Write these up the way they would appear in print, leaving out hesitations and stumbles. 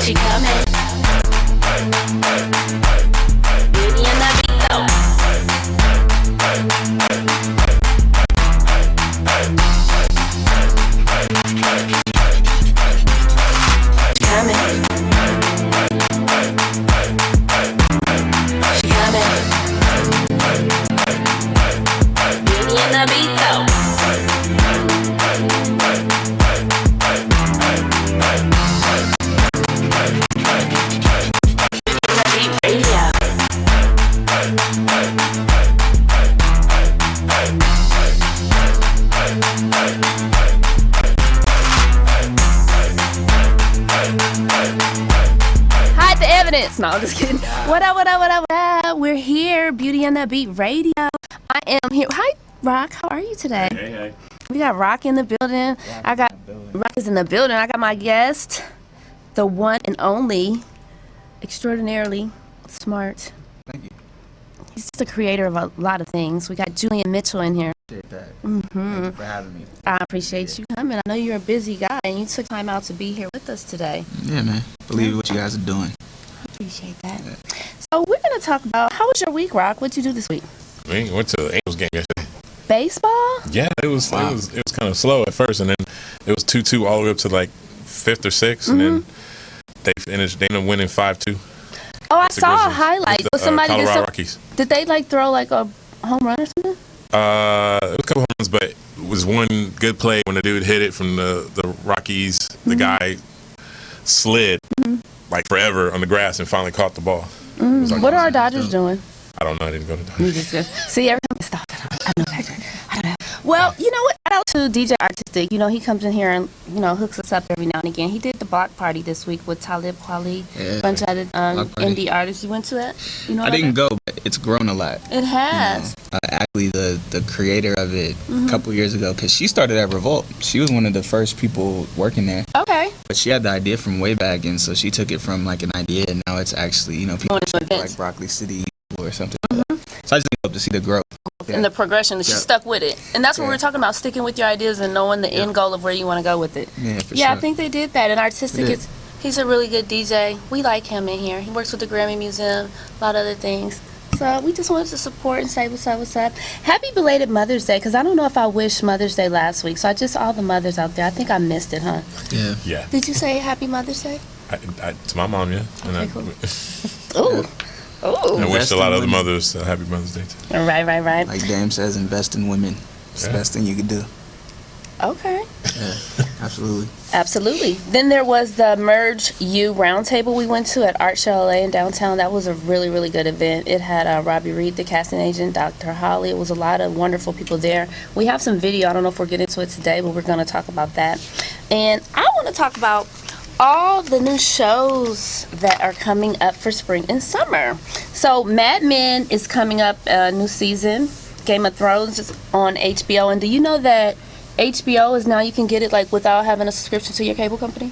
She coming. Beauty and the Beat though. She coming. She coming. Beauty and the Beat though. Hide the evidence. No, I'm just kidding. What up, what up, what up, what up? We're here, Beauty and the Beat Radio. I am here. Hi, Rock. How are you today? Hey. We got Rock in the building. Rock is in the building. I got my guest, the one and only, extraordinarily smart. Thank you. He's the creator of a lot of things. We got Julian Mitchell in here. Appreciate that. Thank you for having me. I appreciate you coming. I know you're a busy guy, and you took time out to be here with us today. Yeah, man. Believe what you guys are doing. I appreciate that. So we're going to talk about, how was your week, Rock? What'd you do this week? We went to the Angels game yesterday. Baseball? Yeah, it was kind of slow at first, and then it was 2-2 all the way up to like fifth or sixth, and then they ended up winning 5-2. Oh, I the saw a Grizzlies. highlight. With the, Colorado Rockies. Did they like throw like a home run or something? It was a couple home runs, but it was one good play when the dude hit it from the Rockies. The guy slid like forever on the grass and finally caught the ball. Like, What are our Dodgers doing? I don't know. I didn't go to You Dodgers. just see every time I stop. I don't know. Well, you know what? Shout out to DJ Artistic. You know, he comes in here and, you know, hooks us up every now and again. He did the block party this week with Talib Kweli, a bunch of other indie artists. You went to that? You know, I didn't go, but it's grown a lot. It has. Actually, the creator of it a couple years ago, because she started at Revolt. She was one of the first people working there. Okay. But she had the idea from way back, and so she took it from like an idea, and now it's actually, you know, people Going to events. like Broccoli City or something. So I just hope to see the growth. And the progression, she stuck with it. And that's what we're talking about, sticking with your ideas and knowing the end goal of where you want to go with it. Yeah, for Yeah, sure. I think they did that. And Artistic he's a really good DJ. We like him in here. He works with the Grammy Museum, a lot of other things. So we just wanted to support and say what's up, what's up. Happy belated Mother's Day, because I don't know if I wished Mother's Day last week. So I just, all the mothers out there, I think I missed it, huh? Yeah. Yeah. Did you say Happy Mother's Day? To my mom, yeah. And Okay, cool. Ooh. Ooh. I wish a lot of other Women. mothers a happy Mother's Day too. Right. Like Dame says, invest in women. It's the best thing you could do. Okay. Yeah, absolutely. Absolutely. Then there was the Merge U Roundtable we went to at Art Show LA in downtown. That was a really, really good event. It had Robbie Reed, the casting agent, Dr. Holly. It was a lot of wonderful people there. We have some video. I don't know if we'll get into it today, but we're going to talk about that. And I want to talk about all the new shows that are coming up for spring and summer. So Mad Men is coming up, new season. Game of Thrones is on HBO. And do you know that HBO is now, you can get it like without having a subscription to your cable company?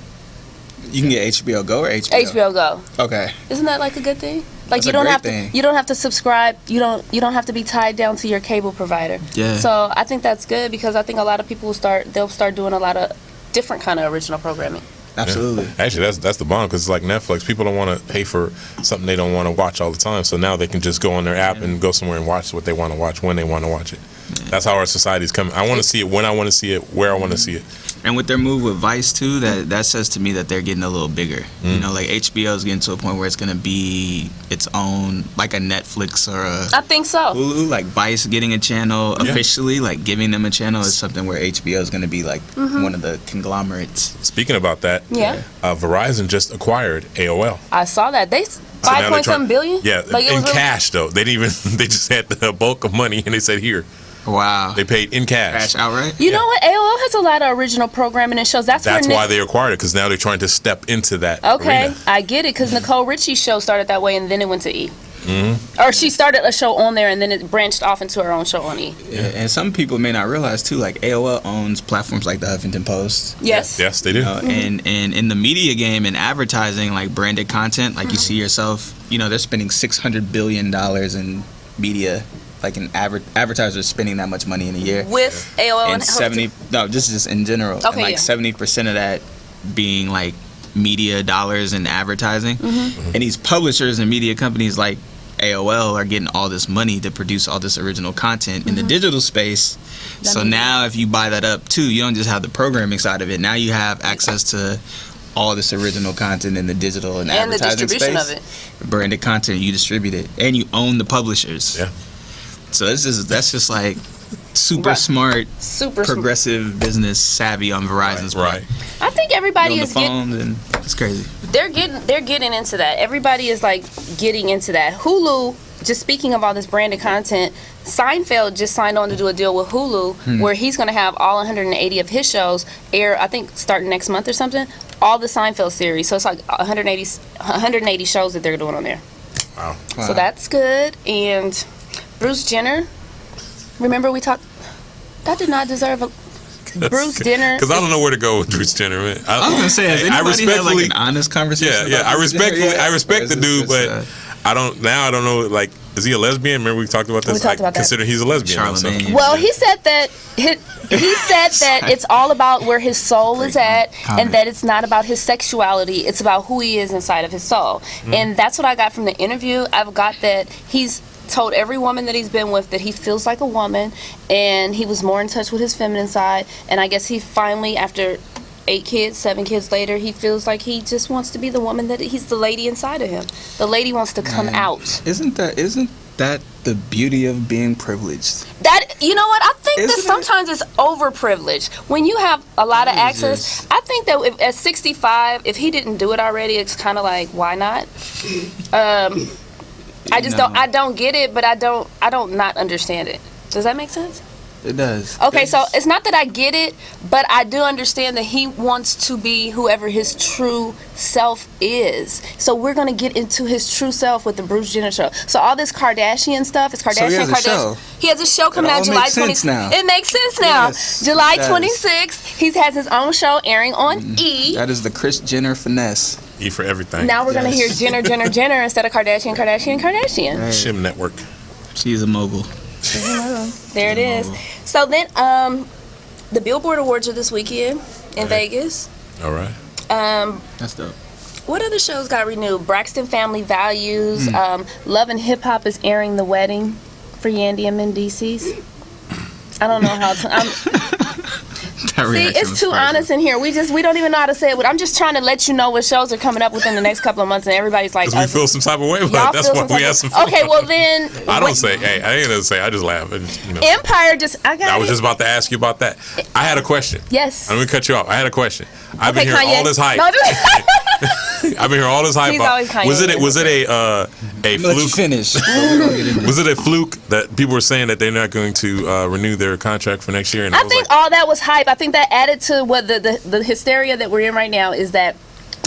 You can get HBO Go or HBO? HBO Go. Okay. Isn't that like a good thing? Like That's you a don't great have thing. to you don't have to subscribe. You don't have to be tied down to your cable provider. Yeah. So I think that's good, because I think a lot of people they'll start doing a lot of different kind of original programming. Absolutely. Yeah. Actually, that's the bomb, because it's like Netflix. People don't want to pay for something they don't want to watch all the time. So now they can just go on their app and go somewhere and watch what they want to watch when they want to watch it. That's how our society's coming. I want to see it when I want to see it, where I want to see it. And with their move with Vice too, that says to me that they're getting a little bigger. You know, like HBO is getting to a point where it's gonna be its own, like a Netflix or a I think so. Hulu. Like Vice getting a channel officially, like giving them a channel is something where HBO is gonna be like one of the conglomerates. Speaking about that, Yeah. Verizon just acquired AOL. I saw that. They So now 5 they're point some billion? Yeah, Like, it in was really- cash though. They didn't even. They just had the bulk of money and they said here. Wow. They paid in cash. Cash outright. You know what? AOL has a lot of original programming and shows. That's That's where why they acquired it, because now they're trying to step into that Okay, arena. I get it, because Nicole Richie's show started that way and then it went to E. Or she started a show on there and then it branched off into her own show on E. Yeah, and some people may not realize too, like AOL owns platforms like the Huffington Post. Yes. Yes, they do. You know, and in the media game and advertising, like branded content, like you see yourself, you know, they're spending $600 billion in media like an advertiser is spending that much money in a year. With AOL And 70, no, just in general. Okay, and like 70% of that being like media dollars and advertising. And these publishers and media companies like AOL are getting all this money to produce all this original content in the digital space. So now if you buy that up too, you don't just have the programming side of it. Now you have access to all this original content in the digital and advertising the distribution space. of it. Branded content, you distribute it, and you own the publishers. Yeah. So that's just like super smart, Super progressive business savvy on Verizon's part. Right. I think everybody On the is getting. phone, and it's crazy. They're getting into that. Everybody is like getting into that. Hulu, just speaking of all this branded content, Seinfeld just signed on to do a deal with Hulu where he's going to have all 180 of his shows air, I think starting next month or something, all the Seinfeld series. So it's like 180 shows that they're doing on there. Wow. So that's good. And Bruce Jenner, remember we talked, that did not deserve a Bruce Jenner. Because I don't know where to go with Bruce Jenner, man. I was gonna say, has anybody had like an honest conversation? Yeah, I respect the dude, Or is but this I don't know. Like, is he a lesbian? Remember we talked about this. We talked about that. Consider he's a lesbian. Also. Charlemagne. Well, he said that it's all about where his soul is at, and that it's not about his sexuality. It's about who he is inside of his soul. And that's what I got from the interview. I've got that he's told every woman that he's been with that he feels like a woman, and he was more in touch with his feminine side. And I guess he finally, after 7 kids later, he feels like he just wants to be the woman that he's the lady inside of him. The lady wants to come out. Isn't that the beauty of being privileged? That, you know what, I think that Isn't it? sometimes it's overprivileged. When you have a lot of access, I think that at 65, if he didn't do it already, it's kind of like, why not? I just don't get it, but I don't not understand it. Does that make sense? It does. Okay, so it's not that I get it, but I do understand that he wants to be whoever his true self is. So we're going to get into his true self with the Bruce Jenner show. So all this Kardashian stuff, it's Kardashian, he has a Kardashian. show. He has a show coming It all out July makes sense 26th. now. It makes sense now. Yes, July it does. 26th, he has his own show airing on E! That is the Kris Jenner finesse. E for everything. Now we're going to hear Jenner, Jenner, Jenner instead of Kardashian, Kardashian, Kardashian. Shim Network. She's a mogul. There it is. So then, the Billboard Awards are this weekend in Vegas. All right. That's dope. What other shows got renewed? Braxton Family Values. Love and Hip Hop is airing The Wedding for Yandy and Mendices. I don't know how to. See, it's too honest in here. We don't even know how to say it. I'm just trying to let you know what shows are coming up within the next couple of months, and everybody's like, Because we feel some type of way about y'all it. That's feel why some we type have of- some fun. Okay, well then. I don't say, hey, I ain't gonna say, I just laugh. Empire just. I was just about to ask you about that. I had a question. Yes. I'm gonna cut you off. I had a question. I've been Okay, hearing Kanye. all this hype. No, I've been hearing all this hype. He's about- always Kanye. Was it a Let you fluke? finish. But we don't get into Was it a fluke that people were saying that they're not going to renew their contract for next year? And I was think like, all that was hype. I think that added to what the hysteria that we're in right now is that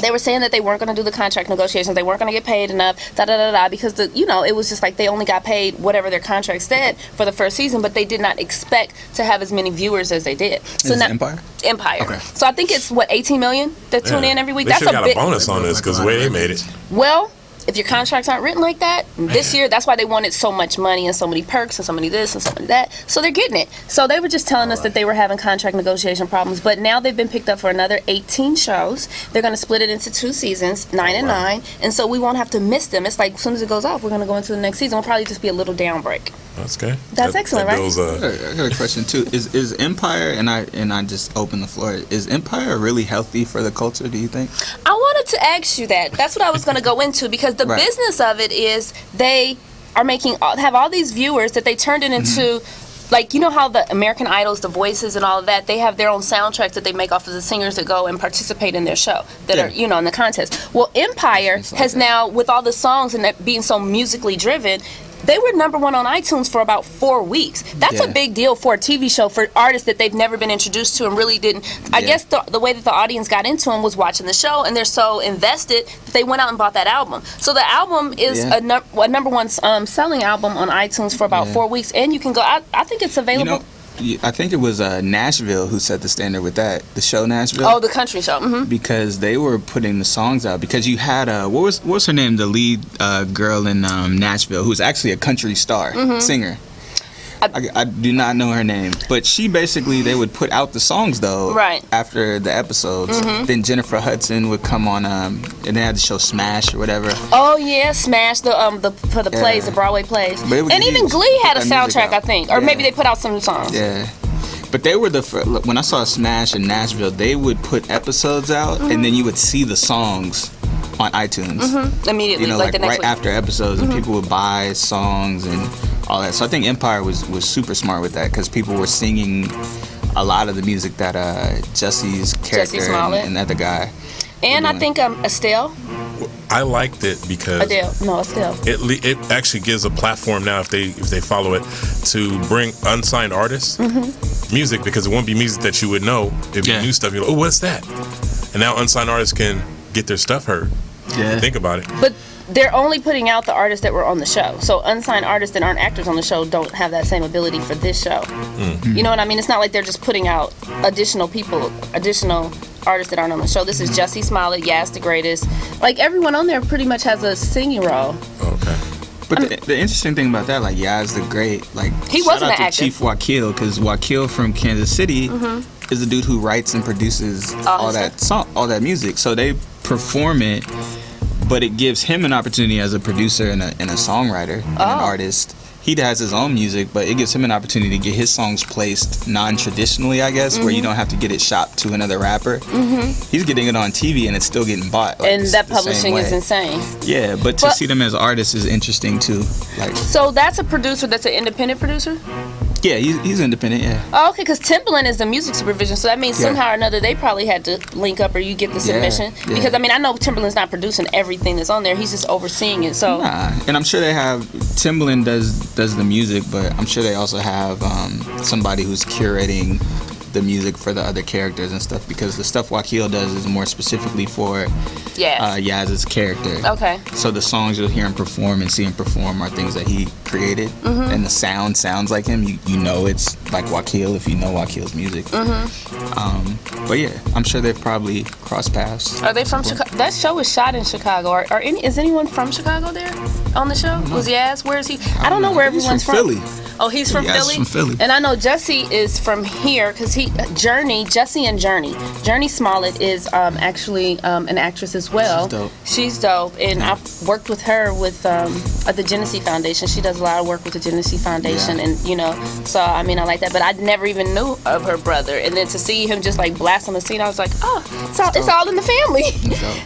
they were saying that they weren't going to do the contract negotiations. They weren't going to get paid enough, because it was just like they only got paid whatever their contract said for the first season, but they did not expect to have as many viewers as they did. So Is it now, Empire? Empire. Okay. So I think it's 18 million that tune in every week. They That's should a got big a bonus on this because the way they made it. Well, if your contracts aren't written like that, this year, that's why they wanted so much money and so many perks and so many this and so many that. So they're getting it. So they were just telling us that they were having contract negotiation problems. But now they've been picked up for another 18 shows. They're going to split it into 2 seasons, 9 and 9. And so we won't have to miss them. It's like as soon as it goes off, we're going to go into the next season. We'll probably just be a little down break. That's good. That's excellent, right? I got a question too. Is Empire, and I just open the floor, is Empire really healthy for the culture, do you think? I wanted to ask you that. That's what I was going to go into, because the Right. business of it is they are have all these viewers that they turned it into. Like, you know how the American Idols, the Voices and all of that, they have their own soundtracks that they make off of the singers that go and participate in their show that are, in the contest. Well, Empire It's like has that. now, with all the songs and that being so musically driven, they were number 1 on iTunes for about 4 weeks. That's a Yeah. big deal for a TV show, for artists that they've never been introduced to and really didn't. I Yeah. guess the way that the audience got into them was watching the show, and they're so invested that they went out and bought that album. So the album is Yeah. a number 1 selling album on iTunes for about 4 weeks, and you can go. I think it's available. I think it was Nashville who set the standard with that, the show Nashville. Oh, the country show. Because they were putting the songs out. Because you had what was her name, the lead girl in Nashville, who's actually a country star singer. I do not know her name, but she basically, they would put out the songs though, Right. after the episodes. Then Jennifer Hudson would come on, and they had the show Smash or whatever. Oh yeah, Smash for the plays, the Broadway plays, But it was and even huge. Glee had a Put that music soundtrack, out. I think, or Yeah. maybe they put out some new songs. Yeah. But they were when I saw Smash in Nashville, they would put episodes out, and then you would see the songs on iTunes. Immediately, You know, like like the next right week. after episodes, and people would buy songs and all that. So I think Empire was super smart with that, because people were singing a lot of the music that Jesse's character Smollett. and the other guy. And I doing. think Estelle, I liked it because Estelle. it actually gives a platform now, if they follow it, to bring unsigned artists music, because it won't be music that you would know. It'd be new stuff. You're like, oh, what's that? And now unsigned artists can get their stuff heard. Yeah. Think about it. But they're only putting out the artists that were on the show. So unsigned artists that aren't actors on the show don't have that same ability for this show. You know what I mean? It's not like they're just putting out additional artists that aren't on the show. This is Jussie Smollett, Yaz the Greatest. Like, everyone on there pretty much has a singing role. Okay. But the interesting thing about that, like Yaz the Great, like He shout wasn't out an to actor. Chief Wakil, because Wakil from Kansas City is the dude who writes and produces all that music. So they perform it, but it gives him an opportunity as a producer and a songwriter and an artist. He has his own music, but it gives him an opportunity to get his songs placed non-traditionally, I guess, where you don't have to get it shopped to another rapper. He's getting it on TV, and it's still getting bought. Like, And that publishing is insane. Yeah, but to see them as artists is interesting too. Like, So that's a producer that's an independent producer? yeah, he's independent. Yeah. Oh, okay, because Timbaland is the music supervision, so that means Yeah. somehow or another they probably had to link up, or you get the submission. yeah. Because I mean, I know Timbaland's not producing everything that's on there; he's just overseeing it. So Nah, and I'm sure they have Timbaland does the music, but I'm sure they also have somebody who's curating the music for the other characters and stuff, because the stuff Wakil does is more specifically for Yaz's character. Okay. So the songs you'll hear him perform and see him perform are things that he created, and the sound sounds like him. You know it's like Wakil if you know Wakil's music. But yeah, I'm sure they've probably crossed paths. Are they from Chicago? That show was shot in Chicago. Is anyone from Chicago there on the show? Was Yaz? Where is he? I don't know where He's everyone's from Philly. Oh, he's from Yaz Philly? from Philly. And I know Jussie is from here because Jussie and Journey Smollett is actually an actress as well. She's dope. She's dope. And I've worked with her at the Genesee Foundation. She does a lot of work with the Genesee Foundation. Yeah. And, so, I mean, I like that. But I never even knew of her brother. And then to see him just, like, blast on the scene, I was like, oh, it's all in the family.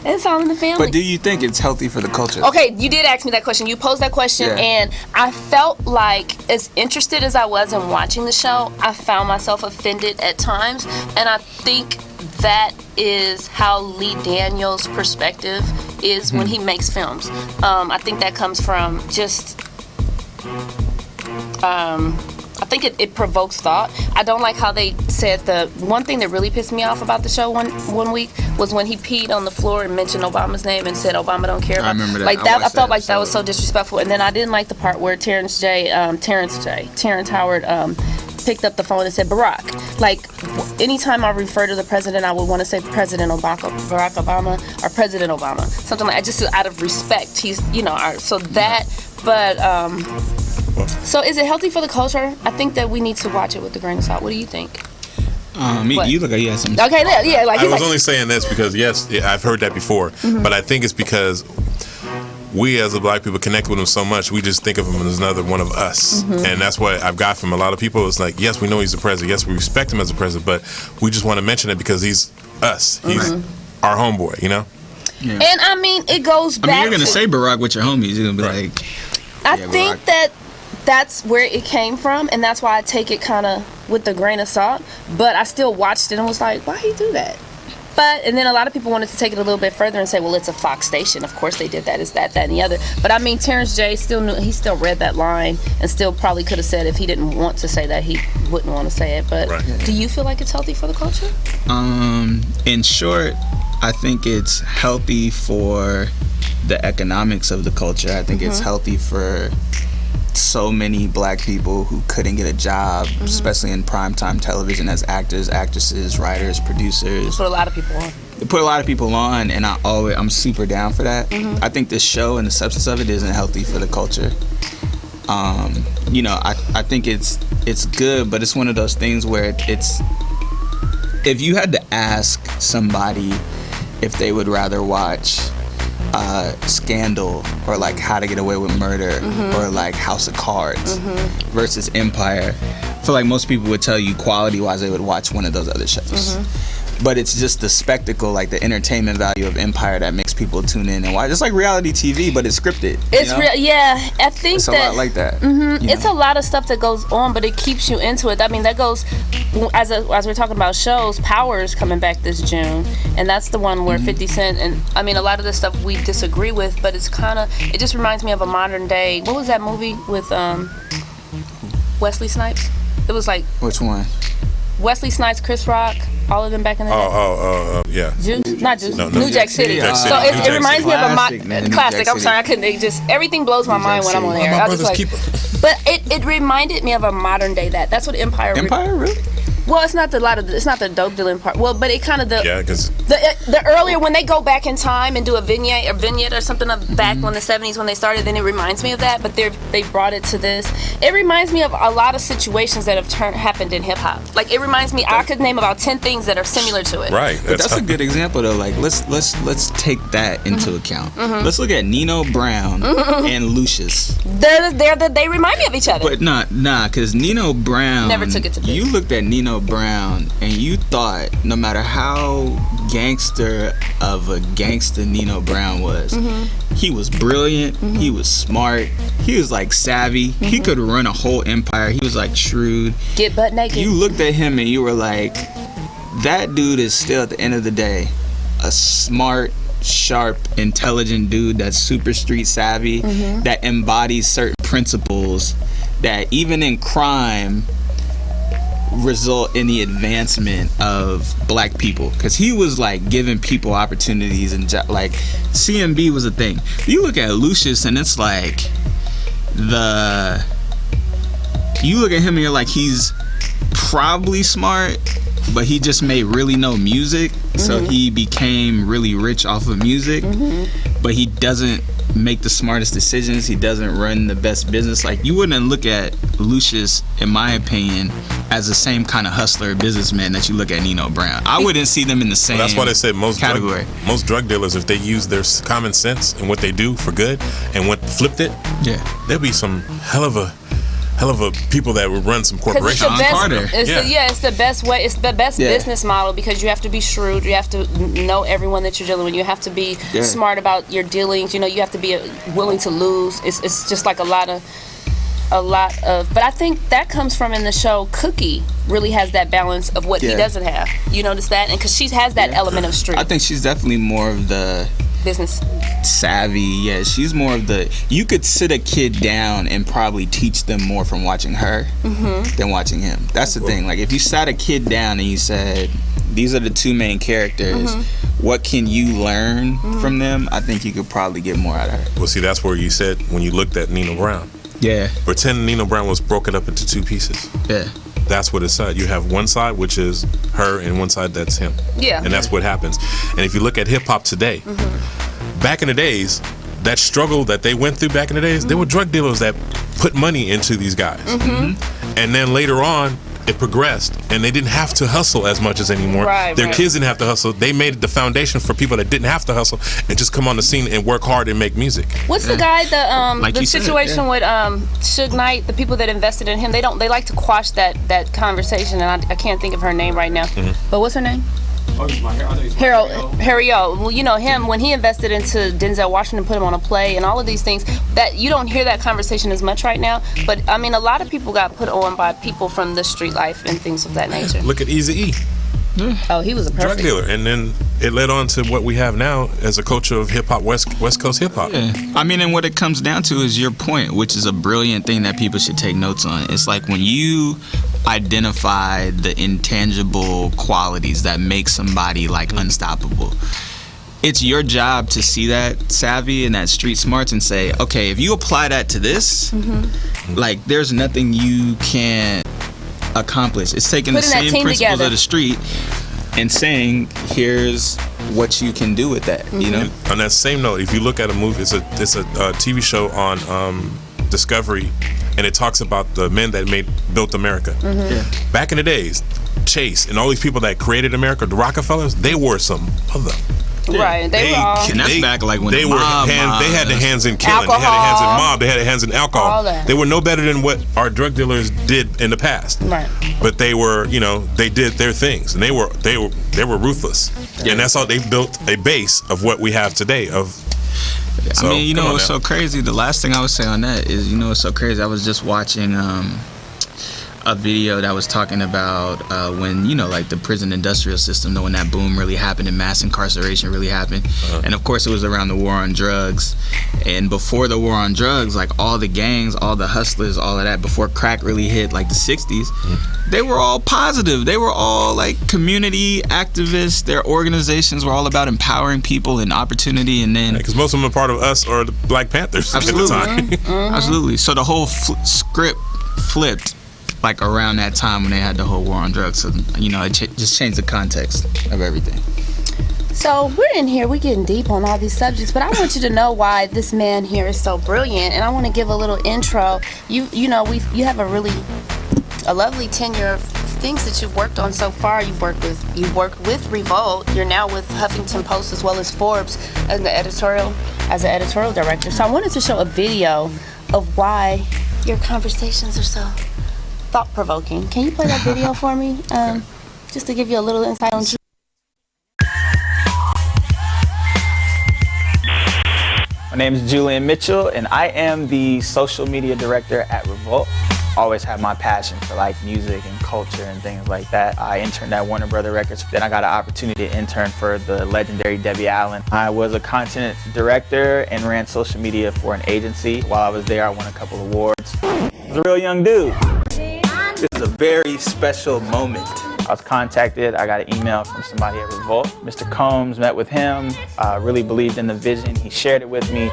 It's all in the family. But do you think it's healthy for the culture? Okay, you did ask me that question. You posed that question, and I felt like, as interested as I was in watching the show, I found myself offended at times, and I think that is how Lee Daniels' perspective is when he makes films. I think that comes from just I think it provokes thought. I don't like how they said the one thing that really pissed me off about the show one week was when he peed on the floor and mentioned Obama's name and said Obama don't care about. I remember that. Like I that, I watched felt that like that was so episode. disrespectful. And then I didn't like the part where Terrence Howard picked up the phone and said Barack. Like anytime I refer to the president, I would want to say President Barack Obama or President Obama, something like that, just out of respect. He's so that, but. So is it healthy for the culture? I think that we need to watch it with a grain of salt. What do you think? What? You look like you had something. Okay, yeah, like I he's was like, only saying this because yes, I've heard that before, but I think it's because we as a black people connect with him so much, we just think of him as another one of us, and that's what I've got from a lot of people. It's like, yes, we know he's the president, yes, we respect him as a president, but we just want to mention it because he's us, he's our homeboy, you know. Yeah. and I mean, it goes back. I mean, you're gonna to, say Barack with your homies. You're gonna be Right. like, I yeah, think Barack. that's where it came from, and that's why I take it kind of with a grain of salt. But I still watched it and was like, why he do that? And then a lot of people wanted to take it a little bit further and say, well, it's a Fox station. Of course they did that. It's that, and the other. But I mean, Terrence J still knew. He still read that line and still probably could have said if he didn't want to say that, he wouldn't want to say it. But do you feel like it's healthy for the culture? in short, I think it's healthy for the economics of the culture. I think it's healthy for so many black people who couldn't get a job, especially in primetime television, as actors, actresses, writers, producers. Put a lot of people on. It put a lot of people on, and I'm super down for that. I think the show and the substance of it isn't healthy for the culture. You know, I think it's good, but it's one of those things where it's if you had to ask somebody if they would rather watch Scandal or like How to Get Away with Murder or like House of Cards versus Empire, I feel like most people would tell you quality wise they would watch one of those other shows. But it's just the spectacle, like the entertainment value of Empire that makes people tune in and watch. It's like reality TV, but it's scripted. It's real, yeah. I think it's a that lot like that. It's a lot of stuff that goes on, but it keeps you into it. I mean, that goes as we're talking about shows. Power is coming back this June, and that's the one where 50 Cent and I mean a lot of the stuff we disagree with, but it's kind of it just reminds me of a modern day. What was that movie with Wesley Snipes? It was like Which one? Wesley Snipes, Chris Rock, all of them back in the day. Yeah. Juice? Not Juice. No, New Jack City. New Jack City. So New it Jack reminds me of a Classic, man, New classic. Jack I'm sorry, I couldn't. It just everything blows my mind when I'm on air. My I was brother's like, keeper. but it reminded me of a modern day that. That's what Empire. Really? Well, it's not it's not the dope dealing part. Well, but it kind of Yeah, because the earlier when they go back in time and do a vignette or something of back when the 70s when they started, then it reminds me of that. But they brought it to this. It reminds me of a lot of situations that have happened in hip hop. Like it reminds me, I could name about 10 things that are similar to it. right. But that's a good example though. Like let's take that into account. Let's look at Nino Brown and Lucius. They remind me of each other. But nah, because Nino Brown Never took it to bed. You looked at Nino Brown and you thought no matter how gangster of a gangster Nino Brown was, he was brilliant, he was smart, he was like savvy, he could run a whole empire, he was like shrewd. Get butt naked. You looked at him and you were like, that dude is still at the end of the day a smart, sharp, intelligent dude that's super street savvy, that embodies certain principles that even in crime result in the advancement of black people, because he was like giving people opportunities and like CMB was a thing. You look at Lucius and it's like you look at him and you're like, he's probably smart, but he just made really no music, so he became really rich off of music, but he doesn't make the smartest decisions, he doesn't run the best business. Like you wouldn't look at Lucius, in my opinion, as the same kind of hustler businessman that you look at Nino Brown. I wouldn't see them in the same that's why they say most category. Most drug dealers, if they use their common sense and what they do for good and what flipped it, there'll be some hell of a people that would run some corporations. Sean Carter. It's the best way. It's the best business model because you have to be shrewd. You have to know everyone that you're dealing with. You have to be smart about your dealings. You know, you have to be willing to lose. It's just like a lot of. But I think that comes from in the show. Cookie really has that balance of what he doesn't have. You notice that, and because she has that element of street. I think she's definitely more of the business savvy. Yeah, she's more of the. You could sit a kid down and probably teach them more from watching her than watching him. That's the thing. Like if you sat a kid down and you said, "These are the two main characters. What can you learn from them?" I think you could probably get more out of her. Well, see, that's where you said when you looked at Nino Brown. Yeah. Pretend Nino Brown was broken up into two pieces. Yeah. That's what it said. You have one side, which is her, and one side that's him. Yeah. And that's what happens. And if you look at hip hop today, back in the days, that struggle that they went through back in the days, there were drug dealers that put money into these guys. And then later on, it progressed, and they didn't have to hustle as much as anymore. Their kids didn't have to hustle. They made the foundation for people that didn't have to hustle and just come on the scene and work hard and make music. What's the guy Like the you said, situation with Suge Knight? The people that invested in him, they like to quash that conversation, and I can't think of her name right now. But what's her name? Harry O. Well, you know him when he invested into Denzel Washington, put him on a play, and all of these things. That you don't hear that conversation as much right now. But I mean, a lot of people got put on by people from the street life and things of that nature. Look at Eazy-E. Oh, he was a drug dealer, and then it led on to what we have now as a culture of hip hop, West Coast hip hop. Yeah. I mean, and what it comes down to is your point, which is a brilliant thing that people should take notes on. It's like when you identify the intangible qualities that make somebody like unstoppable, it's your job to see that savvy and that street smarts and say, okay, if you apply that to this, like there's nothing you can't accomplish. It's taking the same principles of the street and saying, here's what you can do with that. You know. And on that same note, if you look at a movie, it's a TV show on Discovery, and it talks about the men that built America. Back in the days, Chase and all these people that created America, the Rockefellers, they were some mother. Right, they were all. And that's back like when they the were mob, they had their hands in killing, Alcohol. they had their hands in mob, they had their hands in alcohol. All that. They were no better than what our drug dealers did in the past. Right. But they were, they did their things, and they were ruthless. And that's how they built a base of what we have today. I mean, you know what's so crazy? The last thing I would say on that is, what's so crazy? I was just watching a video that was talking about when, like the prison industrial system, when that boom really happened and mass incarceration really happened. And of course it was around the war on drugs. And before the war on drugs, like all the gangs, all the hustlers, all of that, before crack really hit like the 60s, they were all positive. They were all like community activists. Their organizations were all about empowering people and opportunity. And then because most of them are part of us or the Black Panthers at the time. Absolutely. So the whole script flipped like around that time when they had the whole war on drugs. So, it just changed the context of everything. So we're in here, we're getting deep on all these subjects, but I want you to know why this man here is so brilliant, and I want to give a little intro. You have a lovely tenure of things that you've worked on so far. You've worked with Revolt. You're now with Huffington Post as well as Forbes as an editorial director. So I wanted to show a video of why your conversations are so thought-provoking. Can you play that video for me? Just to give you a little insight on you. My name is Julian Mitchell, and I am the social media director at Revolt. Always had my passion for like music and culture and things like that. I interned at Warner Brothers Records. Then I got an opportunity to intern for the legendary Debbie Allen. I was a content director and ran social media for an agency. While I was there, I won a couple awards. I was a real young dude. This is a very special moment. I was contacted, I got an email from somebody at Revolt. Mr. Combs, met with him, really believed in the vision. He shared it with me.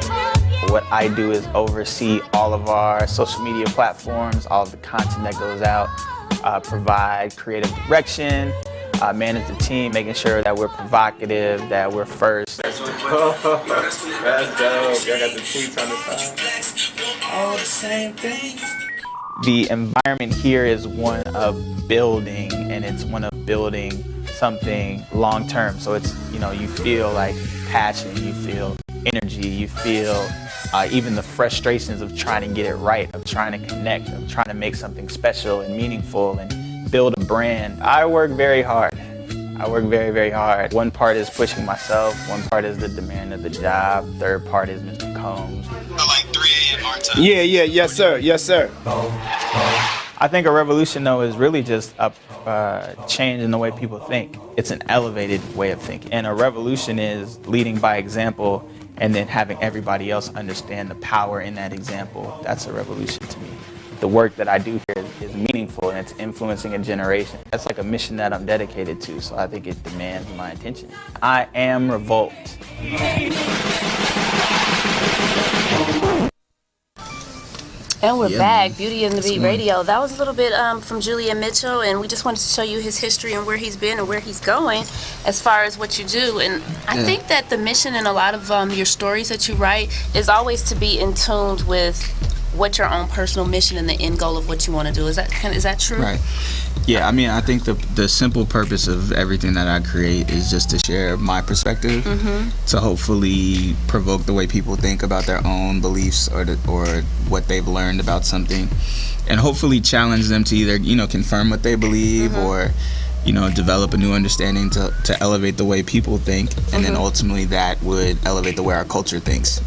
What I do is oversee all of our social media platforms, all of the content that goes out, provide creative direction, manage the team, making sure that we're provocative, that we're first. That's dope. Y'all got the tweets on the side. All the same thing. The environment here is one of building, and it's one of building something long term. So it's, you feel like passion, you feel energy, you feel even the frustrations of trying to get it right, of trying to connect, of trying to make something special and meaningful and build a brand. I work very hard. I work very, very hard. One part is pushing myself, one part is the demand of the job, third part is Mr. Combs. Like 3 a.m. our time. Yeah, yes sir. I think a revolution though is really just a change in the way people think. It's an elevated way of thinking. And a revolution is leading by example and then having everybody else understand the power in that example. That's a revolution to me. The work that I do here is meaningful and it's influencing a generation. That's like a mission that I'm dedicated to, so I think it demands my attention. I am Revolt. And we're back, Beauty and the Beat Radio. That was a little bit from Julian Mitchell, and we just wanted to show you his history and where he's been and where he's going as far as what you do. And I think that the mission in a lot of your stories that you write is always to be in tune with what your own personal mission and the end goal of what you want to do. Is that true? Right. Yeah, I mean, I think the simple purpose of everything that I create is just to share my perspective, to hopefully provoke the way people think about their own beliefs or what they've learned about something, and hopefully challenge them to either, confirm what they believe or, develop a new understanding to elevate the way people think, and then ultimately that would elevate the way our culture thinks,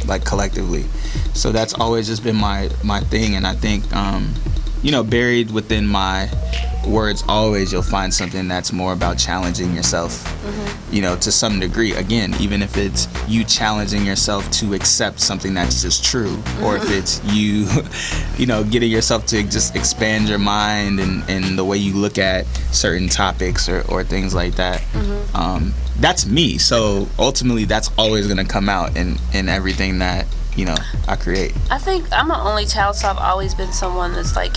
like collectively. So that's always just been my thing, and I think, buried within my words always you'll find something that's more about challenging yourself, to some degree. Again, even if it's you challenging yourself to accept something that's just true, or if it's you, getting yourself to just expand your mind and the way you look at certain topics or things like that. That's me. So ultimately that's always going to come out in everything that I create. I think I'm an only child, so I've always been someone that's like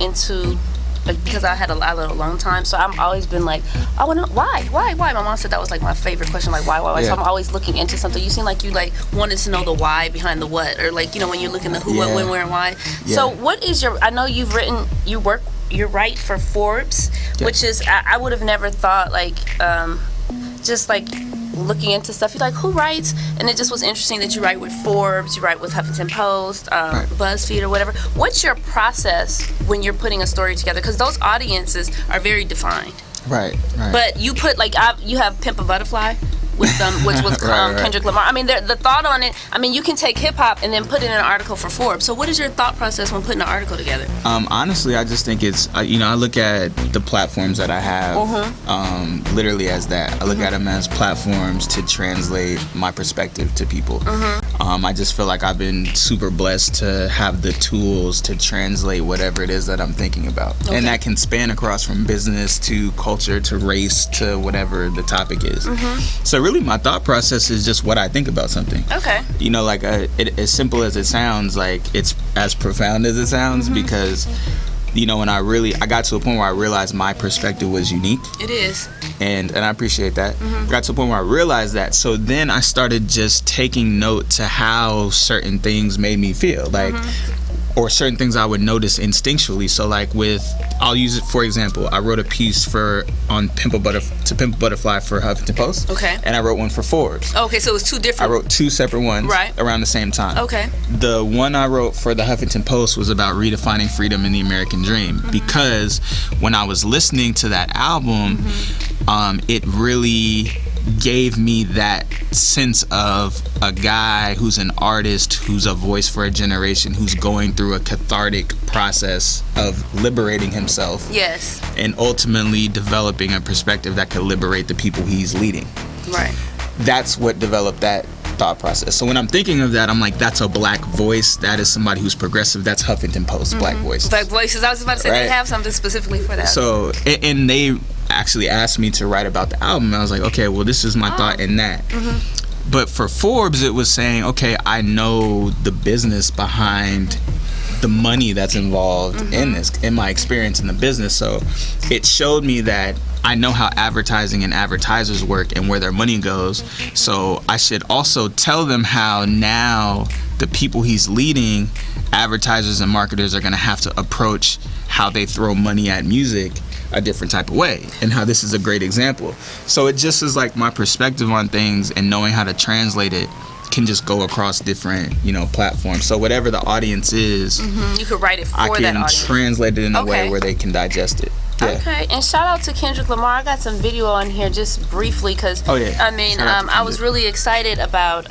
into because I had a lot of alone time, so I've always been like, I want to, why? My mom said that was like my favorite question, like why? Yeah. So I'm always looking into something. You seem like you like wanted to know the why behind the what, or like, you know, when you're looking at who, what, when, where, and why. Yeah. So what is your, I know you've written, you write for Forbes, which is, I would have never thought, like, just like looking into stuff, you're like, who writes? And it just was interesting that you write with Forbes, you write with Huffington Post, BuzzFeed, or whatever. What's your process when you're putting a story together? Because those audiences are very defined. Right. But you put, like, you have Pimp a Butterfly with which was Right. Kendrick Lamar. I mean, the thought on it, I mean, you can take hip hop and then put it in an article for Forbes. So what is your thought process when putting an article together? Honestly, I just think it's, I look at the platforms that I have literally as that. I look at them as platforms to translate my perspective to people. I just feel like I've been super blessed to have the tools to translate whatever it is that I'm thinking about. And that can span across from business to culture to race to whatever the topic is. So really my thought process is just what I think about something. Okay. You know, like as simple as it sounds, like it's as profound as it sounds, because you know, when I got to a point where I realized my perspective was unique. It is. And I appreciate that. Got to a point where I realized that. So then I started just taking note to how certain things made me feel, like, or certain things I would notice instinctually. So like I'll use it for example. I wrote a piece on Pimp a Butterfly for Huffington Post. Okay. And I wrote one for Forbes. Okay, so it was two different. I wrote two separate ones around the same time. Okay. The one I wrote for the Huffington Post was about redefining freedom in the American dream, because when I was listening to that album, it really gave me that sense of a guy who's an artist, who's a voice for a generation, who's going through a cathartic process of liberating himself. Yes. And ultimately developing a perspective that could liberate the people he's leading. Right. That's what developed that thought process. So when I'm thinking of that, I'm like, that's a black voice. That is somebody who's progressive. That's Huffington Post, black voices. Black voices. I was about to say, they have something specifically for that. So, and they actually asked me to write about the album. I was like, okay, well, this is my thought in that. But for Forbes, it was saying, okay, I know the business behind the money that's involved in this, in my experience in the business. So it showed me that I know how advertising and advertisers work and where their money goes. So I should also tell them how now the people he's leading, advertisers and marketers, are going to have to approach how they throw money at music a different type of way, and how this is a great example. So it just is like my perspective on things, and knowing how to translate it can just go across different, platforms. So whatever the audience is, you could write it for that audience. I can translate it in a way where they can digest it. Yeah. Okay, and shout out to Kendrick Lamar. I got some video on here just briefly because I mean, I was really excited about.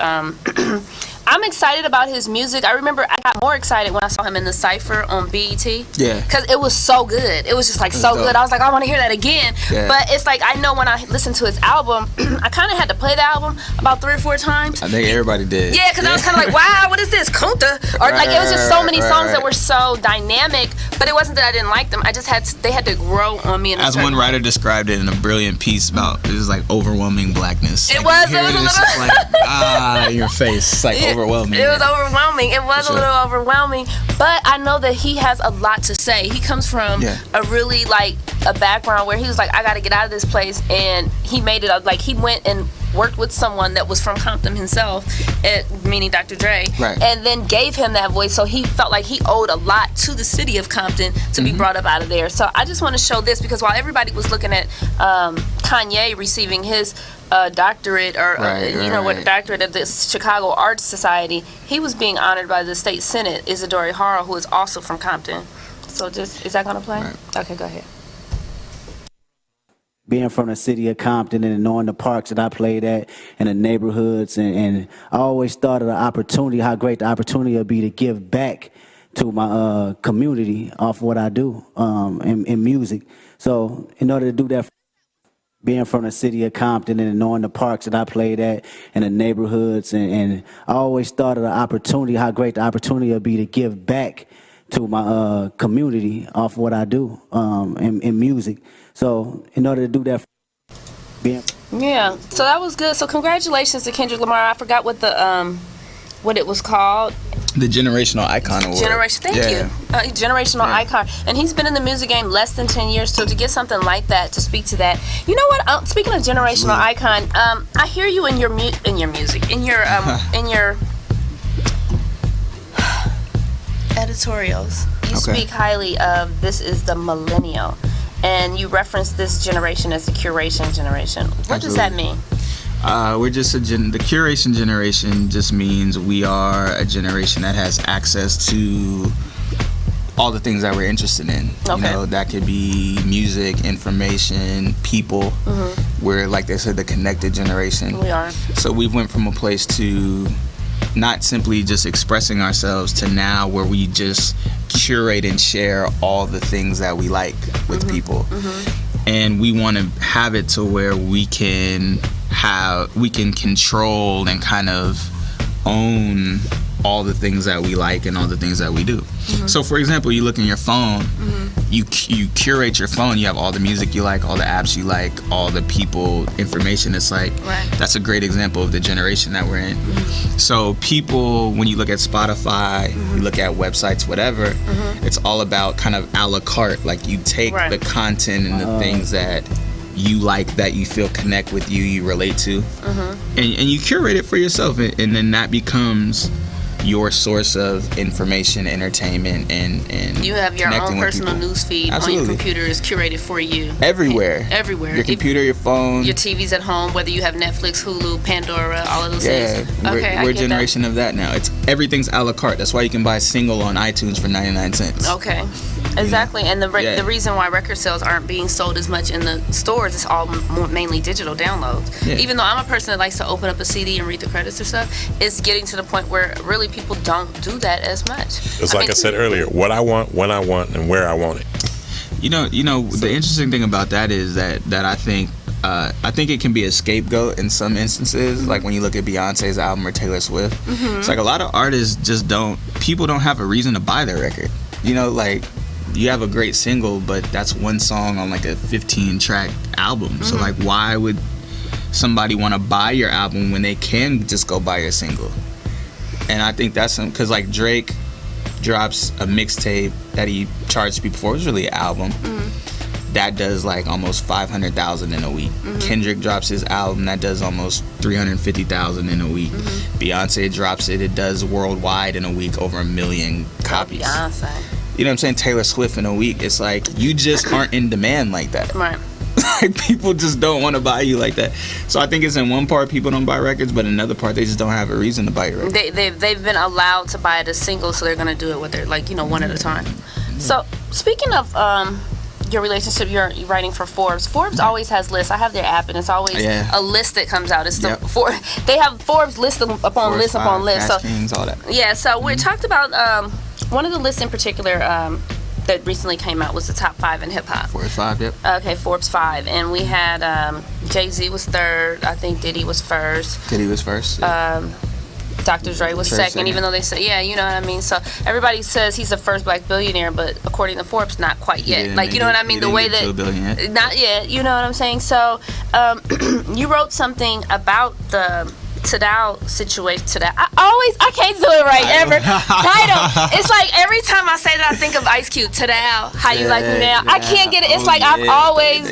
I'm excited about his music. I remember I got more excited when I saw him in the Cypher on BET. Yeah. Because it was so good. It was just like so good. I was like, I want to hear that again. Yeah. But it's like, I know when I listened to his album, I kind of had to play the album about 3 or 4 times. I think everybody did. Yeah, because I was kind of like, wow, what is this? Kunta? Or like, it was just so many songs that were so dynamic. But it wasn't that I didn't like them. I just they had to grow on me. As one writer described it in a brilliant piece about, it was like overwhelming blackness. It was. It was a little. Like, your face. It's like overwhelming. It was overwhelming. It was a little overwhelming. But I know that he has a lot to say. He comes from a really, like, a background where he was like, I got to get out of this place. And he made it up. Like, he went and worked with someone that was from Compton himself, meaning Dr. Dre, and then gave him that voice. So he felt like he owed a lot to the city of Compton to be brought up out of there. So I just want to show this, because while everybody was looking at Kanye receiving his doctorate, or what doctorate at the Chicago Arts Society, he was being honored by the state senate, Isadora Hara, who is also from Compton. So is that gonna play? Okay, go ahead. Being from the city of Compton and knowing the parks that I played at and the neighborhoods, and I always thought of the opportunity, how great the opportunity would be to give back to my community off what I do in music. So in order to do that, being from the city of Compton and knowing the parks that I played at and the neighborhoods, and I always thought of the opportunity, how great the opportunity would be to give back to my community off what I do in music. So in order to do that, so that was good. So congratulations to Kendrick Lamar. I forgot what it was called. The Generational Icon Award. Thank you. Generational icon. And he's been in the music game less than 10 years, so to get something like that, to speak to that. You know what? Speaking of generational icon, I hear you in your music, in your editorials. You speak highly of this is the millennial, and you reference this generation as the curation generation. What does that mean? We're just the curation generation just means we are a generation that has access to all the things that we're interested in. Okay. You know, that could be music, information, people. We're, like they said, the connected generation. We are. So we went from a place to not simply just expressing ourselves to now where we just curate and share all the things that we like with people. And we want to have it to where we can control and kind of own all the things that we like and all the things that we do. So for example, you look in your phone, you curate your phone, you have all the music you like, all the apps you like, all the people, information. It's like, that's a great example of the generation that we're in. So people, when you look at Spotify, you look at websites, whatever, it's all about kind of a la carte. Like you take the content and the things that you like, that you feel connect with, you relate to, and you curate it for yourself, and then that becomes your source of information, entertainment, and you have your own personal people. news feed on your computer is curated for you. Everywhere. Your computer, your phone, your TV's at home, whether you have Netflix, Hulu, Pandora, all of those things. We're a generation of that now. Everything's a la carte. That's why you can buy a single on iTunes for 99 cents. Okay. Exactly, and the reason why record sales aren't being sold as much in the stores is all mainly digital downloads. Even though I'm a person that likes to open up a CD and read the credits or stuff, it's getting to the point where really people don't do that as much. It's like I said earlier, what I want, when I want, and where I want it. You know, the interesting thing about that is that I think it can be a scapegoat in some instances. Like when you look at Beyonce's album or Taylor Swift, it's like a lot of artists people don't have a reason to buy their record. You know, like, you have a great single, but that's one song on like a 15-track album. So like, why would somebody want to buy your album when they can just go buy your single? And I think that's because like Drake drops a mixtape that he charged people for. It was really an album that does like almost 500,000 in a week. Kendrick drops his album that does almost 350,000 in a week. Beyonce drops it does worldwide in a week over 1 million copies. Beyonce. You know what I'm saying? Taylor Swift in a week. It's like, you just aren't in demand like that. Right. Like, people just don't want to buy you like that. So I think it's in one part people don't buy records, but another part they just don't have a reason to buy your record. They've been allowed to buy it as single, so they're going to do it with their, like, one at a time. So speaking of your relationship, you're writing for Forbes. Forbes always has lists. I have their app, and it's always a list that comes out. It's they have Forbes list upon list upon list. So Kings, all that. Yeah. So we talked about one of the lists in particular that recently came out was the top 5 in hip hop. Forbes 5, yep. Okay, Forbes 5, and we had Jay-Z was 3rd. I think Diddy was 1st. Diddy was 1st. Yeah. Dr. Dre was second, even though they say, you know what I mean? So everybody says he's the first black billionaire, but according to Forbes, not quite yet. Like, you know what I mean? The way that, not yet, you know what I'm saying? So you wrote something about the Tidal situation. I can't do it right ever. Tidal. It's like every time I say that, I think of Ice Cube. Tidal. How you like me now? I can't get it. It's like I've always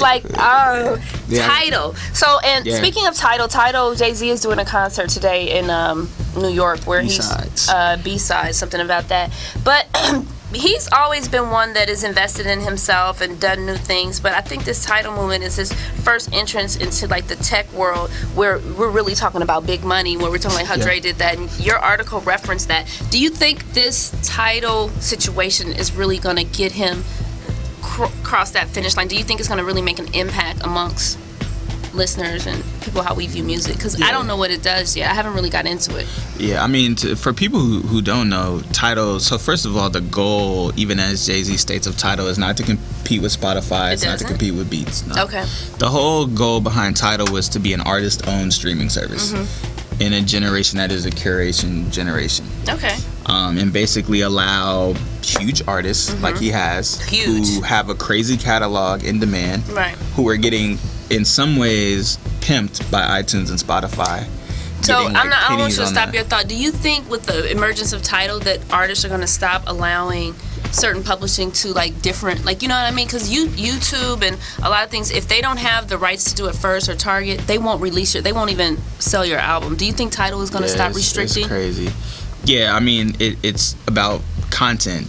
Tidal. So, and speaking of Tidal, Jay-Z is doing a concert today in New York where B-sides. he's B-sides, something about that. But he's always been one that is invested in himself and done new things, but I think this Tidal movement is his first entrance into like the tech world where we're really talking about big money, where we're talking like how Dre did that, and your article referenced that. Do you think this Tidal situation is really going to get him cross that finish line? Do you think it's going to really make an impact amongst listeners and people how we view music? Because I don't know what it does yet. I haven't really got into it. Yeah, I mean, for people who don't know, Tidal, so first of all, the goal, even as Jay-Z states of Tidal, is not to compete with Spotify. It's not to compete with Beats. No. Okay. The whole goal behind Tidal was to be an artist-owned streaming service in a generation that is a curation generation. Okay. And basically allow huge artists like he has, who have a crazy catalog in demand, who are getting, in some ways, pimped by iTunes and Spotify, So getting, like, I want pennies you to on stop the- your thought. Do you think with the emergence of Tidal that artists are going to stop allowing certain publishing to like different, like, you know what I mean? Because YouTube and a lot of things, if they don't have the rights to do it first or Target, they won't release it. They won't even sell your album. Do you think Tidal is going to stop restricting? It's crazy. Yeah, I mean, it's about content.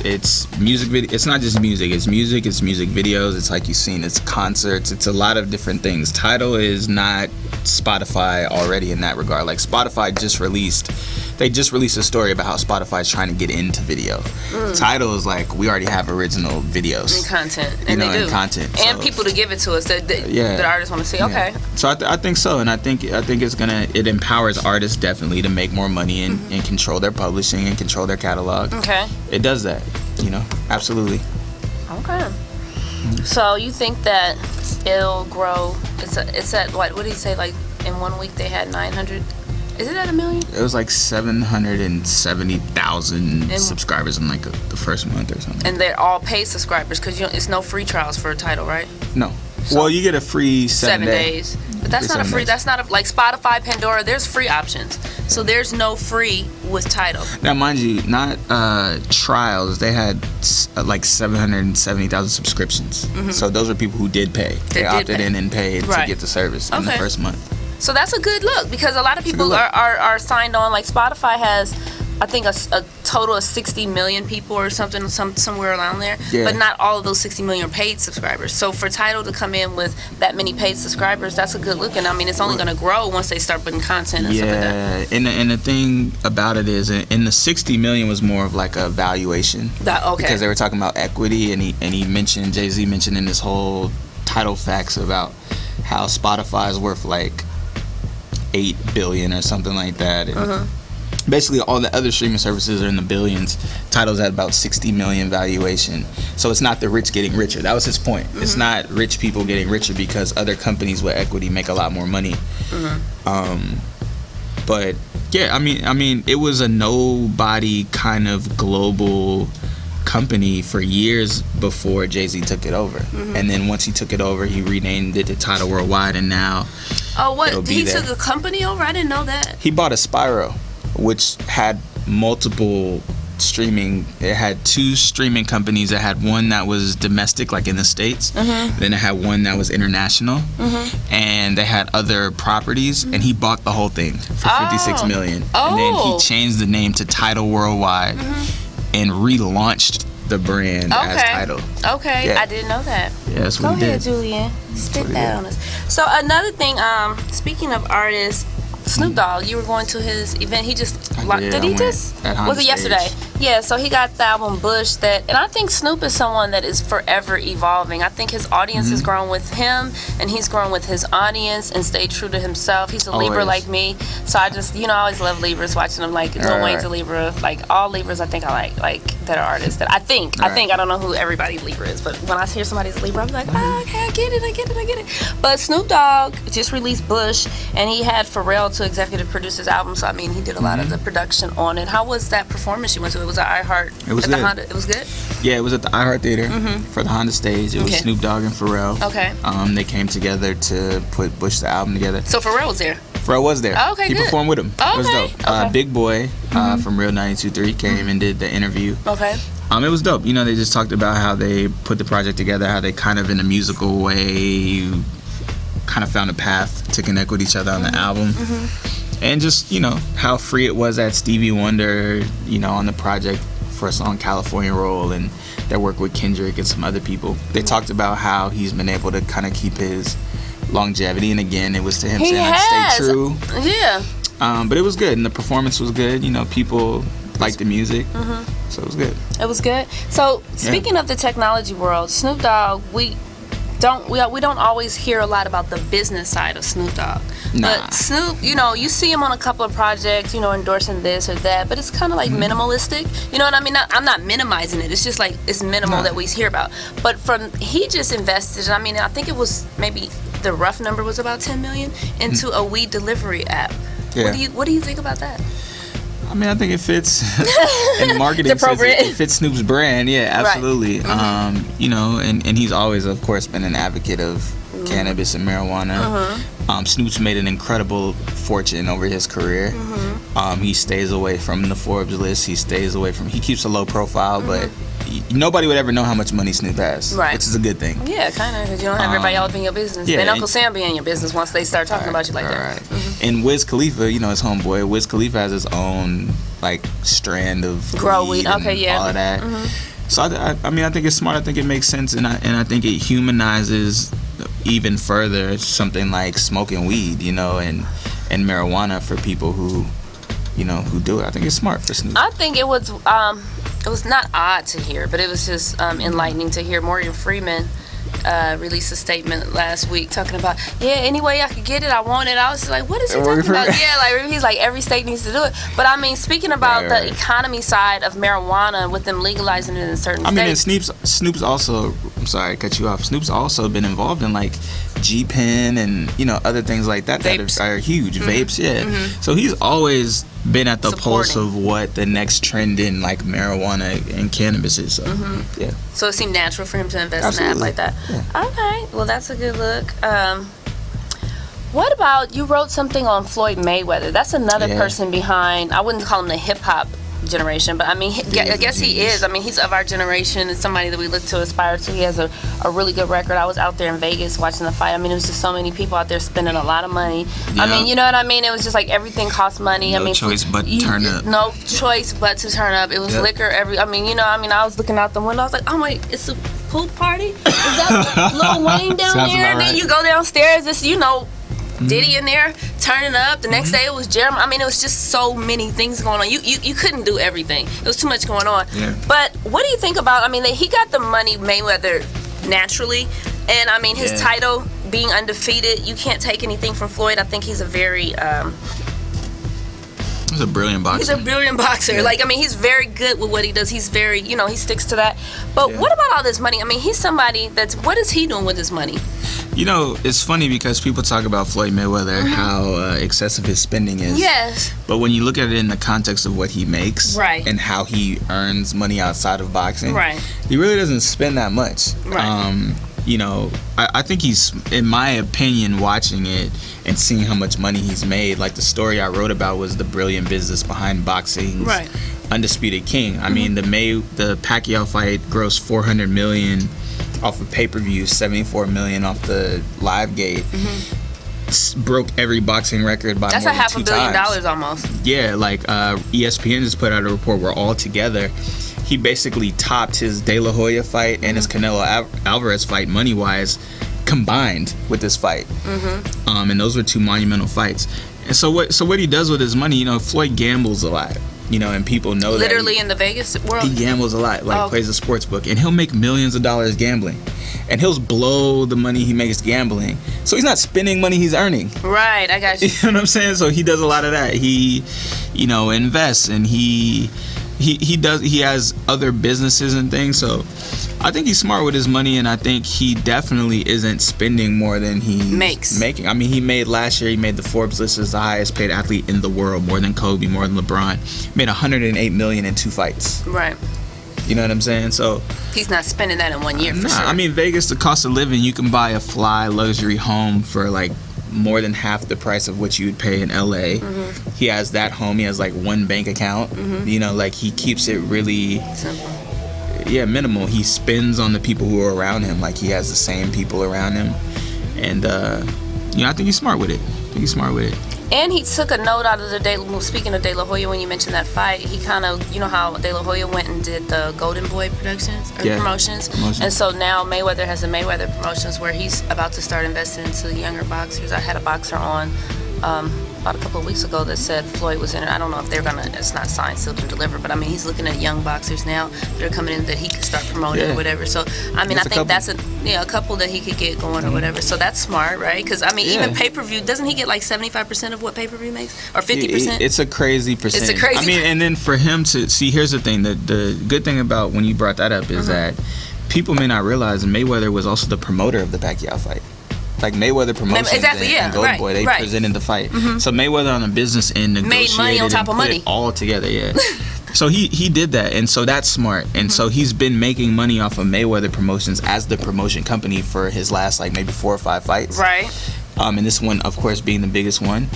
It's music video. It's not just music. It's music. It's music videos. It's like you've seen. It's concerts. It's a lot of different things. Tidal is not Spotify already in that regard. Like Spotify just released a story about how Spotify is trying to get into video. Tidal is like, we already have original videos And content. you And know, they do. and content. And So- people to give it to us that Yeah. that artists want to see. Yeah. Okay. So I think so, and I think it empowers artists definitely to make more money and control their publishing and control their catalog. Okay. It does that, absolutely. Okay. So you think that it'll grow? It's at what did he say? Like in 1 week they had 900. Is it at 1 million? It was like 770,000 subscribers in like the first month or something. And they're all paid subscribers because it's no free trials for a Tidal, right? No. So- Well, you get a free 7 days. But that's Free not a 7 free. days. That's not a, like Spotify, Pandora. There's free options. So there's no free with Tidal. Now, mind you, not trials. They had like 770,000 subscriptions. So those are people who did pay. They did opted pay. in and paid Right. to get the service in the Okay. first month. So that's a good look because a lot of a good people look. are signed on. Like Spotify has, I think, a total of 60 million people or something, somewhere around there. Yeah. But not all of those 60 million are paid subscribers. So for Tidal to come in with that many paid subscribers, that's a good look. And I mean, it's only going to grow once they start putting content and stuff like that. Yeah, and the thing about it is, in the 60 million was more of like a valuation. Okay. Because they were talking about equity, and he mentioned, Jay-Z mentioned in this whole Tidal facts about how Spotify is worth like 8 billion or something like that. And basically all the other streaming services are in the billions. Tidal's at about 60 million valuation. So it's not the rich getting richer. That was his point. It's not rich people getting richer because other companies with equity make a lot more money. But yeah, I mean it was a nobody kind of global company for years before Jay-Z took it over. And then once he took it over, he renamed it to Tidal Worldwide, and now Oh, what? it'll be He there. took a company over? I didn't know that. He bought a Spyro, which had multiple streaming. It had 2 streaming companies. It had one that was domestic, like in the States. Then it had one that was international. And they had other properties. And he bought the whole thing for 56 million. And then he Oh. changed the name to Tidal Worldwide and relaunched the brand as Tidal. Okay, Yeah. I didn't know that. Yeah, that's Go what he ahead, did. Julian. Spit what he that did. on us. So another thing, speaking of artists, Snoop Dogg, you were going to his event. He just I did. did I he went just at Honda was it yesterday? Stage. Yeah, so he got the album Bush that, and I think Snoop is someone that is forever evolving. I think his audience has grown with him, and he's grown with his audience and stayed true to himself. He's a Libra Always. like me, so I just I always love Libras, watching them. Like Lil Right, Wayne's a right. Libra, like all Libras. I think I like that are artists that I think I don't know who everybody's Libra is, but when I hear somebody's Libra, I'm like, okay, I get it. But Snoop Dogg just released Bush, and he had Pharrell to executive produce his album. So I mean, he did a lot of the production on it. How was that performance you went to? It was at iHeart. It was at the good. Honda. It was good. Yeah, it was at the iHeart Theater for the Honda stage. It was Okay. Snoop Dogg and Pharrell. Okay. They came together to put Bush the album together. So Pharrell was there. Pharrell was there. Oh, okay, he good. performed with him. It was Okay, dope. okay. Big Boy from Real 92.3 came and did the interview. Okay. It was dope. They just talked about how they put the project together, how they kind of in a musical way kind of found a path to connect with each other on the album. And just, how free it was at Stevie Wonder, on the project for a song California Roll, and their work with Kendrick and some other people. They talked about how he's been able to kind of keep his longevity, and again, it was to him He saying, has. stay true. Yeah. But it was good, and the performance was good. People liked the music, so it was good. It was good. So speaking of the technology world, Snoop Dogg, we don't always hear a lot about the business side of Snoop Dogg. Nah. But Snoop, you see him on a couple of projects, endorsing this or that, but it's kind of like minimalistic. You know what I mean? I'm not minimizing it. It's just like it's minimal Nah. that we hear about. But he just invested. I mean, I think it was maybe the rough number was about 10 million into a weed delivery app. Yeah. What do you think about that? I think it fits in the marketing It's sense. appropriate. It fits Snoop's brand, yeah, absolutely. Right. And he's always, of course, been an advocate of cannabis and marijuana. Snoop's made an incredible fortune over his career. He stays away from the Forbes list. He keeps a low profile, but nobody would ever know how much money Snoop has, Right. which is a good thing. Yeah, kind of, because you don't have everybody else in your business. yeah, Then Uncle and- Sam be in your business once they start talking about you like that. Right. And Wiz Khalifa, you know, his homeboy, Wiz Khalifa has his own like strand of Grow weed. and Okay, yeah. all of that. So I mean, I think it's smart. I think it makes sense, and I think it humanizes even further something like smoking weed, you know, and marijuana for people who, you know, who do it. I think it's smart for Snoop. I think it was not odd to hear, but it was just enlightening to hear Morgan Freeman release a statement last week talking about, any way I could get it, I want it. I was just like, what is he talking about? Yeah, like he's like, every state needs to do it. But I mean, speaking about the economy side of marijuana with them legalizing it in certain states. I mean, and Snoop's also, I'm sorry to cut you off, Snoop's also been involved in like G-Pen and, you know, other things like that Vapes. that are huge. Vapes, yeah. So he's always been at the pulse of what the next trend in like marijuana and cannabis is. So, yeah. So it seemed natural for him to invest in an app like that. Yeah. Okay, well that's a good look. What about, you wrote something on Floyd Mayweather? That's another person behind, I wouldn't call him the hip hop generation, but I mean, I guess he is. I mean, he's of our generation and somebody that we look to, aspire to. He has a really good record. I was out there in Vegas watching the fight. I mean, it was just so many people out there spending a lot of money. I mean, you know what I mean? It was just like everything cost money. No choice but to turn up. No choice but to turn up. It was liquor I was looking out the window. I was like, oh my, it's a pool party? Is that Lil Wayne down Sounds there? about And then right. you go downstairs, it's, you know, Diddy in there turning up. The next day it was Jeremy. I mean, it was just so many things going on. You couldn't do everything. It was too much going on. Yeah. But what do you think about, I mean, he got the money, Mayweather, naturally. And I mean, his title being undefeated, you can't take anything from Floyd. I think he's a very He's a brilliant boxer. he's a brilliant boxer. Like, I mean, he's very good with what he does. He's very, you know, he sticks to that. But what about all this money? I mean, he's somebody what is he doing with his money? You know, it's funny because people talk about Floyd Mayweather, how excessive his spending is. Yes. But when you look at it in the context of what he makes and how he earns money outside of boxing, he really doesn't spend that much. You know, I think he's, in my opinion, watching it and seeing how much money he's made, like the story I wrote about was the brilliant business behind boxing's Undisputed King. I mean, the Pacquiao fight grossed $400 million off of pay-per-view, $74 million off the live gate. Broke every boxing record by That's more a than $500 million almost. Yeah, like ESPN just put out a report where all together he basically topped his De La Hoya fight and his Canelo Alvarez fight money-wise combined with this fight. And those were two monumental fights. And so what he does with his money, you know, Floyd gambles a lot. You know, and people know literally that in the Vegas world. He gambles a lot, like plays a sports book, and he'll make millions of dollars gambling, and he'll blow the money he makes gambling. So he's not spending money he's earning. Right, I got you. You know what I'm saying? So he does a lot of that. He, you know, invests, and he has other businesses and things. So I think he's smart with his money, and I think he definitely isn't spending more than he's making. I mean, he made the Forbes list as the highest paid athlete in the world, more than Kobe, more than LeBron. Made $108 million in 2 fights. Right. You know what I'm saying? So he's not spending that in 1 year for sure. I mean, Vegas, the cost of living, you can buy a fly luxury home for like more than half the price of what you would pay in LA. He has that home. He has like one bank account. You know, like he keeps it really simple. Yeah, minimal. He spends on the people who are around him. Like he has the same people around him, and you know, I think he's smart with it. And he took a note out of speaking of De La Hoya, when you mentioned that fight, he kind of, you know how De La Hoya went and did the Golden Boy promotions. And so now Mayweather has the Mayweather promotions where he's about to start investing into the younger boxers. I had a boxer on about a couple of weeks ago that said Floyd was in it. I don't know if they're gonna, it's not signed, sealed, and delivered, but I mean, he's looking at young boxers now that are coming in that he could start promoting or whatever. So I mean, I think that's a couple that he could get going or whatever. So that's smart, right? Because I mean, even pay-per-view, doesn't he get like 75% of what pay-per-view makes, or 50%? It's a crazy percentage. I mean, and then for him to see, here's the thing: the good thing about when you brought that up is that people may not realize Mayweather was also the promoter of the Pacquiao fight. Like Mayweather Promotions and Golden Boy, they presented the fight. So Mayweather on the business end made money on top of money all together. So he did that, and so that's smart. And so he's been making money off of Mayweather Promotions as the promotion company for his last like maybe 4 or 5 fights. Right. And this one, of course, being the biggest one.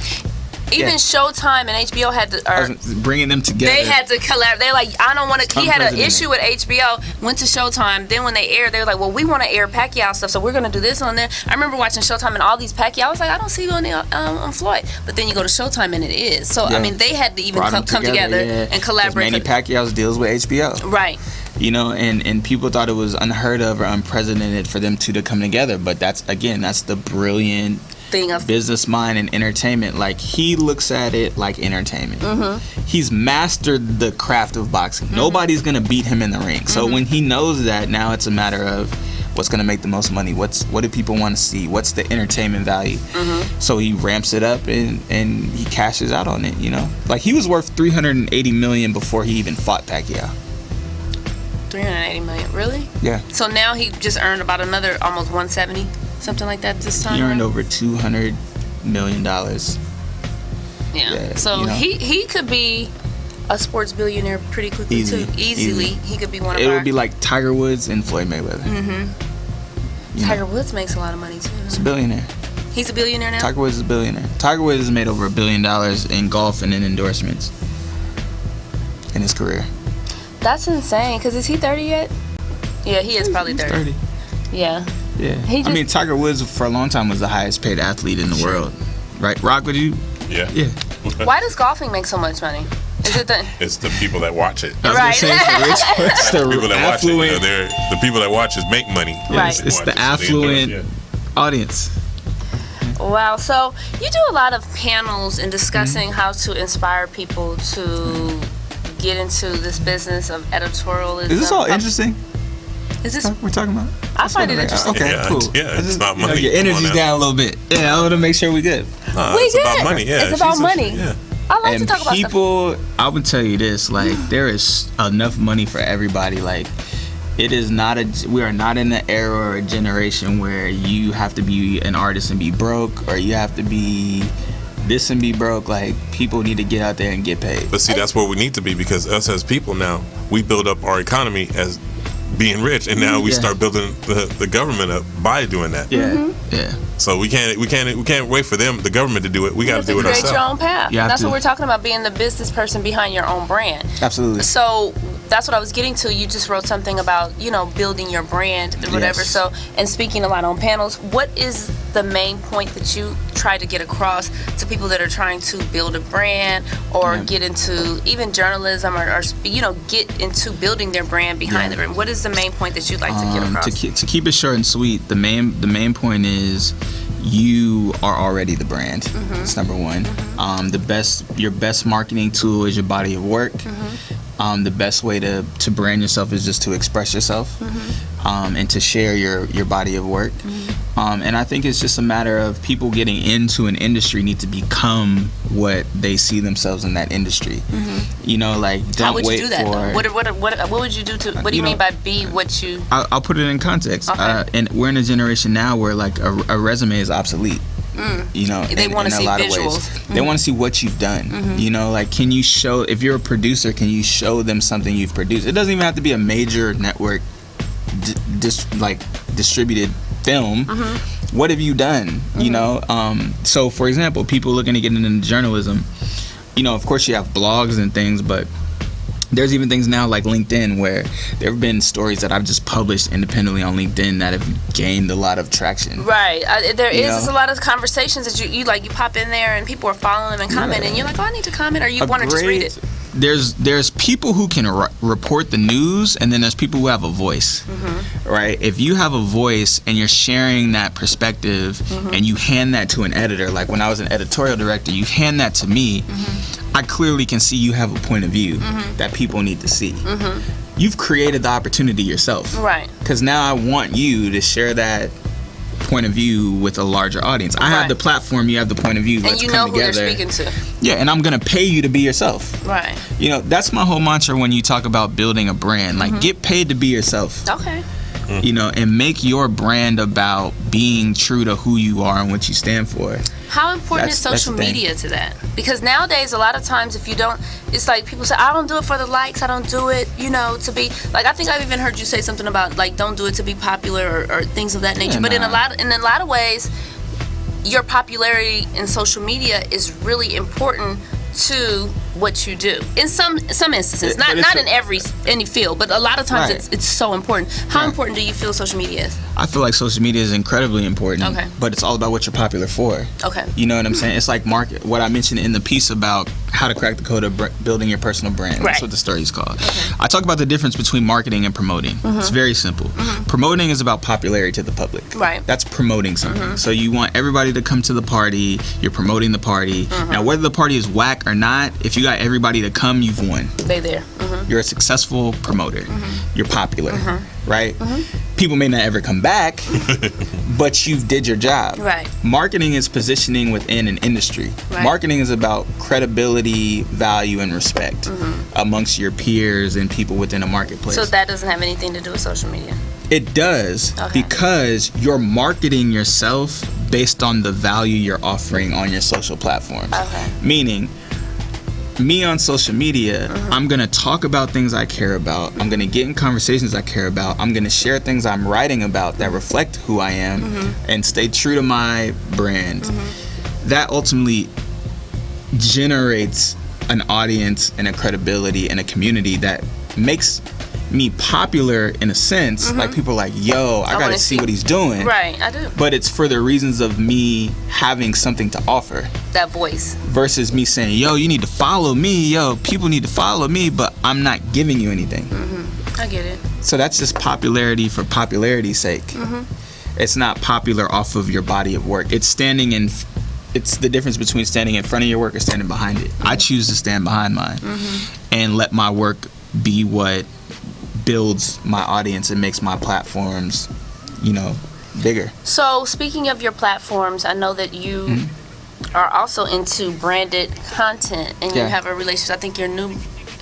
Even Showtime and HBO had to bringing them together. They had to collaborate. They're like, I don't want to. He had an Unprecedented. issue with HBO. Went to Showtime. Then when they aired, they were like, well, we want to air Pacquiao stuff, so we're gonna do this on there. I remember watching Showtime and all these Pacquiao. I was like, I don't see you on the on Floyd. But then you go to Showtime and it is. So I mean, they had to even come together and collaborate. Manny Pacquiao's deals with HBO. Right. You know, and people thought it was unheard of or unprecedented for them two to come together. But that's the brilliant Thing of business mind and entertainment. Like, he looks at it like entertainment. He's mastered the craft of boxing. Nobody's gonna beat him in the ring. So when he knows that, now it's a matter of what's gonna make the most money. What do people want to see? What's the entertainment value? So he ramps it up and he cashes out on it. You know, like he was worth $380 million before he even fought Pacquiao. 380 million, really? Yeah. So now he just earned about another almost 170, something like that this time. He earned over $200 million. Yeah. So you know. he could be a sports billionaire pretty quickly too. Easily. He could be one of It our. would be like Tiger Woods and Floyd Mayweather. Tiger Woods makes a lot of money too. He's a billionaire. He's a billionaire now. Tiger Woods is a billionaire. Tiger Woods has made over $1 billion in golf and in endorsements in his career. That's insane. Cause is he 30 yet? Yeah, he is probably 30. Yeah. Yeah. He I mean, just- Tiger Woods for a long time was the highest paid athlete in the world. Right? Rock, would you? Yeah. Yeah. Why does golfing make so much money? Is it the It's the people that watch it. I was gonna say it's the rich. It's the People that watch it, affluent you know, they're the people that watch it make money. Right. It's the affluent audience. Wow. So you do a lot of panels and discussing how to inspire people to get into this business of editorialism. Is this all interesting? Is this? We're talking about? I find it interesting. Okay, Yeah, cool. yeah, it's not money. Your Come on energy's now. down a little bit. Yeah, I want to make sure we good. Nah, We it's about good. money. Yeah, It's about Jesus, money. Yeah. I like to And talk about stuff. people, I would tell you this: like, there is enough money for everybody. Like, it is not we are not in the era or a generation where you have to be an artist and be broke, or you have to be this and be broke. Like, people need to get out there and get paid. But see, that's where we need to be, because us as people now, we build up our economy as being rich, and now we Yeah. start building the government up by doing that. Yeah, yeah. So we can't wait for the government to do it. We got to do it create your ourselves. own path. You have That's to. what we're talking about, being the business person behind your own brand. Absolutely. So that's what I was getting to. You just wrote something about, building your brand or whatever. Yes. So, and speaking a lot on panels, what is the main point that you try to get across to people that are trying to build a brand or get into even journalism or get into building their brand behind the brand? What is the main point that you'd like to get across? To keep it short and sweet, the main point is you are already the brand. That's number one. Your best marketing tool is your body of work. The best way to brand yourself is just to express yourself and to share your body of work. And I think it's just a matter of people getting into an industry need to become what they see themselves in that industry. Don't How would you wait do that? for. Though? What would you do to? What do you mean by be what you? I'll put it in context. Okay. And we're in a generation now where like a resume is obsolete. They want to see visuals. They want to see what you've done. Like, can you show, if you're a producer, can you show them something you've produced? It doesn't even have to be a major network distributed film. What have you done? So for example, people looking to get into journalism, of course you have blogs and things, but there's even things now like LinkedIn where there have been stories that I've just published independently on LinkedIn that have gained a lot of traction. Right. There is know? a lot of conversations that you pop in there and people are following them and commenting. And you're like, oh, I need to comment, or you want to just read it. There's people who can report the news, and then there's people who have a voice, right? If you have a voice and you're sharing that perspective and you hand that to an editor, like when I was an editorial director, you hand that to me, I clearly can see you have a point of view that people need to see. You've created the opportunity yourself. Right. Because now I want you to share that point of view with a larger audience. I have the platform, you have the point of view. And Let's you come know who together. they're speaking to. Yeah, and I'm gonna pay you to be yourself. Right. That's my whole mantra when you talk about building a brand. Like, get paid to be yourself. Okay. And make your brand about being true to who you are and what you stand for. How important is That's social the thing. media to that? Because nowadays, a lot of times, if you don't, it's like people say, I don't do it for the likes. I don't do it, to be like. I think I've even heard you say something about like, don't do it to be popular or things of that nature. Yeah, but in a nah. lot of ways, your popularity in social media is really important to what you do. In some instances, not in any field, but a lot of times Right. it's so important. How Right. important do you feel social media is? I feel like social media is incredibly important, Okay. but it's all about what you're popular for. Okay. You know what I'm saying? It's like what I mentioned in the piece about how to crack the code of building your personal brand. Right. That's what the story is called. I talk about the difference between marketing and promoting. It's very simple. Promoting is about popularity to the public. Right. That's promoting something. So you want everybody to come to the party. You're promoting the party. Now, whether the party is whack or not, if you got everybody to come, you've won. They there. You're a successful promoter. You're popular, right? People may not ever come back, but you did your job. Right. Marketing is positioning within an industry. Right. Marketing is about credibility, value, and respect amongst your peers and people within a marketplace. So that doesn't have anything to do with social media. It does, Okay. because you're marketing yourself based on the value you're offering on your social platforms. Okay. Meaning, me on social media, I'm gonna talk about things I care about. I'm gonna get in conversations I care about. I'm gonna share things I'm writing about that reflect who I am and stay true to my brand. That ultimately generates an audience and a credibility and a community that makes me popular in a sense. Like, people are like, yo, I gotta wanna see see- what he's doing. Right, I do. But it's for the reasons of me having something to offer That voice. versus me saying, yo, you need to follow me. Yo, people need to follow me, but I'm not giving you anything. I get it. So that's just popularity for popularity's sake. It's not popular off of your body of work. It's it's the difference between standing in front of your work or standing behind it. I choose to stand behind mine and let my work be what builds my audience and makes my platforms, bigger. So speaking of your platforms, I know that you are also into branded content, and you Yeah. have a relationship. I think your new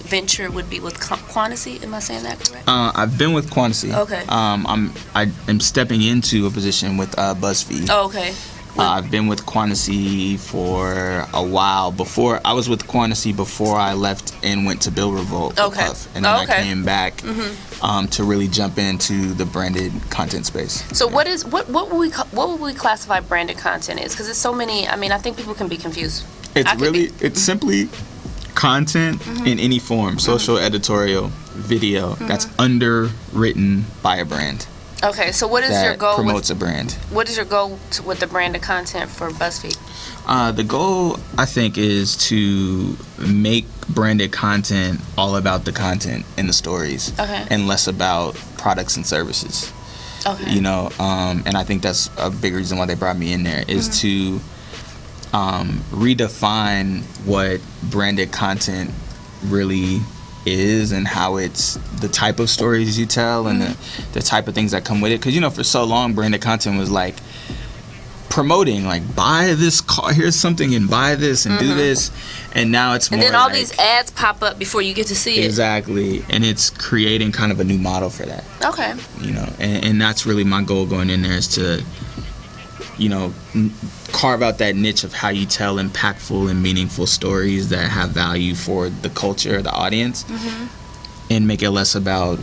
venture would be with Quantity. Am I saying that correct? I've been with Quantity. Okay. I am stepping into a position with BuzzFeed. Oh, okay. I've been with Quantity for a while. Before I was with Quantity before I left and went to build Revolt. with Okay. Puff. And then Okay. I came back to really jump into the branded content space. So what would we classify branded content is? Because it's so many. I mean, I think people can be confused. It's simply content in any form, social, editorial, video, that's underwritten by a brand Okay. So what is that your goal? promotes a brand. What is your goal with the branded content for BuzzFeed? The goal, I think, is to make branded content all about the content and the stories, Okay. and less about products and services. Okay. And I think that's a big reason why they brought me in there, is to redefine what branded content really is and how it's the type of stories you tell and the type of things that come with it. Because, for so long, branded content was like promoting, like, buy this car, here's something, and buy this and do this. And now it's more And then all like, these ads pop up before you get to see it. exactly. And it's creating kind of a new model for that. Okay. And that's really my goal going in there, is to carve out that niche of how you tell impactful and meaningful stories that have value for the culture, the audience, and make it less about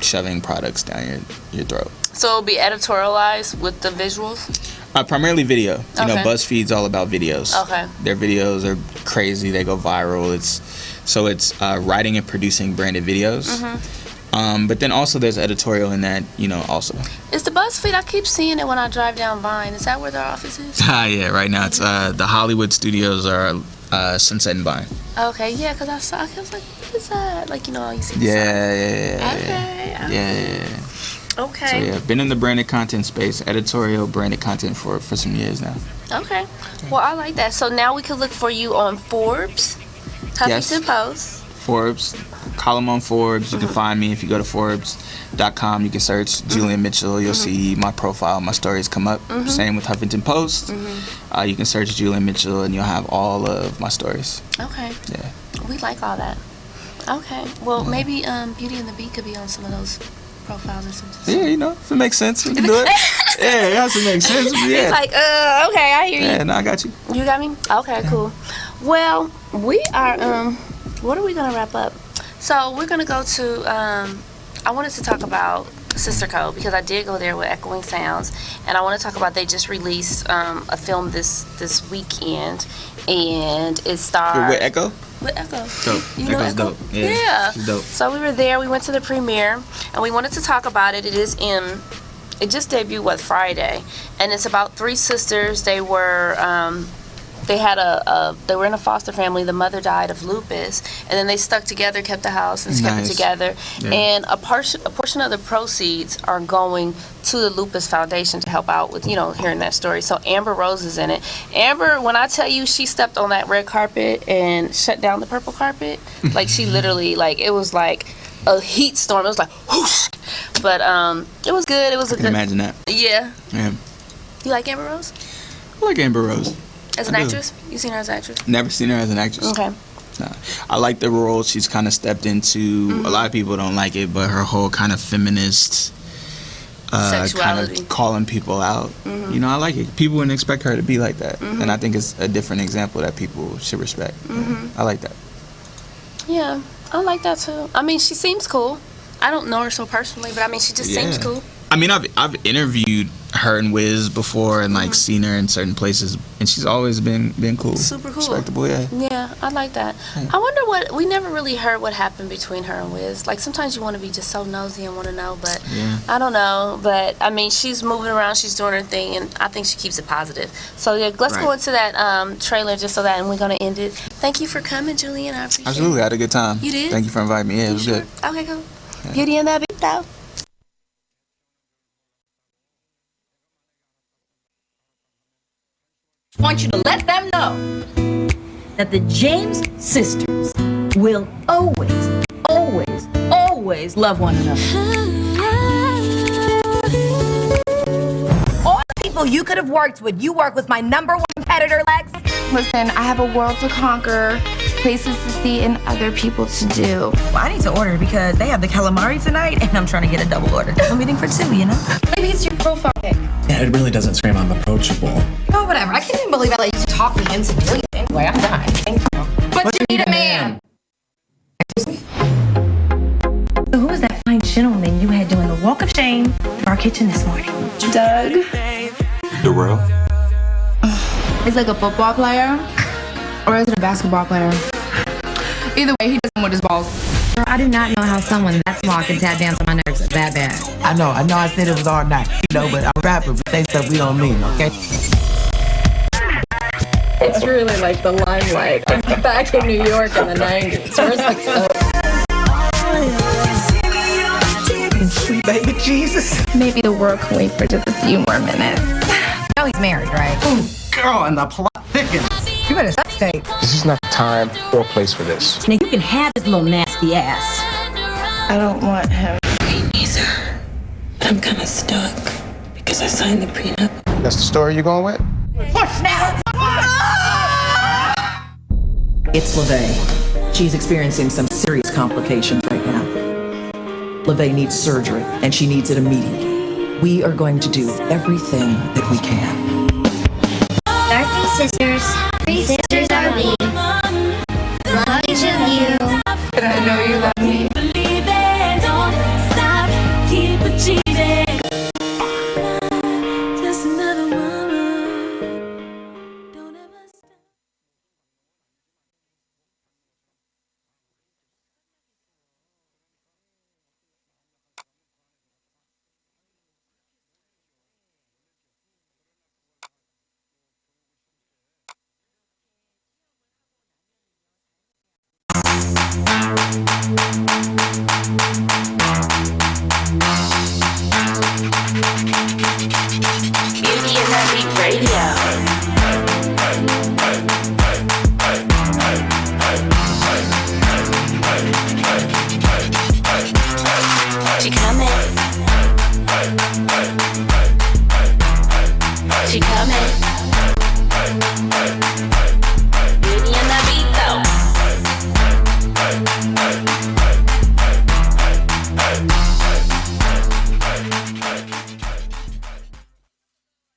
shoving products down your throat. So it'll be editorialized with the visuals? Primarily video. Okay. BuzzFeed's all about videos. Okay. Their videos are crazy. They go viral. It's writing and producing branded videos. But then also there's editorial in that, also. Is the BuzzFeed, I keep seeing it when I drive down Vine. Is that where their office is? Yeah, right now it's the Hollywood studios are Sunset and Vine. Okay, yeah, because I was like, what is that? Like, you see the Yeah. Okay. Okay. So yeah, been in the branded content space, editorial branded content for some years now. Okay. Well, I like that. So now we can look for you on Forbes, Huffington Yes. Post. Forbes, column on Forbes. You can find me if you go to Forbes.com. You can search Julian Mitchell. You'll see my profile, my stories come up. Same with Huffington Post. You can search Julian Mitchell and you'll have all of my stories. Okay. Yeah. We like all that. Okay. Well, maybe Beauty and the Beat could be on some of those profiles or something. Yeah, you know, if it makes sense, we can do it. Yeah, it has to make sense. Yeah. It's like, okay, I hear you. Yeah, no, I got you. You got me? Okay, cool. Well, we are, what are we going to wrap up? So we're going to go to, I wanted to talk about Sister Code because I did go there with Echoing Sounds, and I want to talk about they just released a film this weekend, and it stars... With Echo? With Echo. Dope. You know Echo's Echo? dope. Yeah. She's dope. So we were there, we went to the premiere, and we wanted to talk about it. It just debuted, Friday, and it's about three sisters. They were... they were in a foster family. The mother died of lupus, and then they stuck together, kept the house, and kept it together. Yeah. And a portion of the proceeds are going to the Lupus Foundation to help out with, hearing that story. So Amber Rose is in it. Amber, when I tell you she stepped on that red carpet and shut down the purple carpet, like she literally, it was like a heat storm. It was like whoosh. But it was good. It was a good. Imagine that. Yeah. Yeah. You like Amber Rose? I like Amber Rose. As an actress? You seen her as an actress? Never seen her as an actress. Okay. No. I like the role she's kind of stepped into. A lot of people don't like it, but her whole kind of feminist sexuality, kind of calling people out. I like it. People wouldn't expect her to be like that, and I think it's a different example that people should respect. I like that. Yeah, I like that too. I mean, she seems cool. I don't know her so personally, but I mean, she just seems cool. I mean, I've interviewed her and Wiz before and seen her in certain places, and she's always been cool, super cool, respectable. Yeah, I like that. Yeah. I wonder we never really heard what happened between her and Wiz. Like sometimes you want to be just so nosy and want to know, but I don't know. But I mean, she's moving around, she's doing her thing, and I think she keeps it positive. So yeah, let's go into that trailer just so that, and we're gonna end it. Thank you for coming, Julian. I appreciate it. Absolutely, I had a good time. You did? Thank you for inviting me. Yeah, it was good. Okay, cool. Beauty and that big though. I want you to let them know that the James sisters will always, always, always love one another. All the people you could have worked with, you work with my #1 competitor, Lex. Listen, I have a world to conquer, places to see, and other people to do. Well, I need to order because they have the calamari tonight, and I'm trying to get a double order. I'm eating for two, Maybe it's your profile pic. Yeah, it really doesn't scream I'm approachable. Oh, whatever. I can't even believe I let you talk me into doing it. Anyway, I'm done. Thank you. But you need a man. So who was that fine gentleman you had doing the walk of shame to our kitchen this morning? Doug. The real? Is like a football player, or is it a basketball player? Either way, he doesn't with his balls. Girl, I do not know how someone that small can tap dance on my nerves that bad. I know I said it was all night, but I'm rapping, but they stuff we don't mean, okay? It's really like the limelight. I'm back in New York in the 90s. Where's the Sweet baby Jesus. Maybe the world can wait for just a few more minutes. No, he's married, right? Ooh, girl, and the plot thickens. You better sex tape. This is not the time or place for this. Now you can have his little nasty ass. I don't want him. Me neither. But I'm kind of stuck because I signed the prenup. That's the story you're going with? Push now! It's LaVey. She's experiencing some serious complications right now. LaVey needs surgery, and she needs it immediately. We are going to do everything that we can. Dark sisters, three sisters are we. Love each of you. And I know you love me. Believe it, don't stop, keep achieving. Just another woman. Don't ever stop. Beauty and that beat radio. She coming. She coming.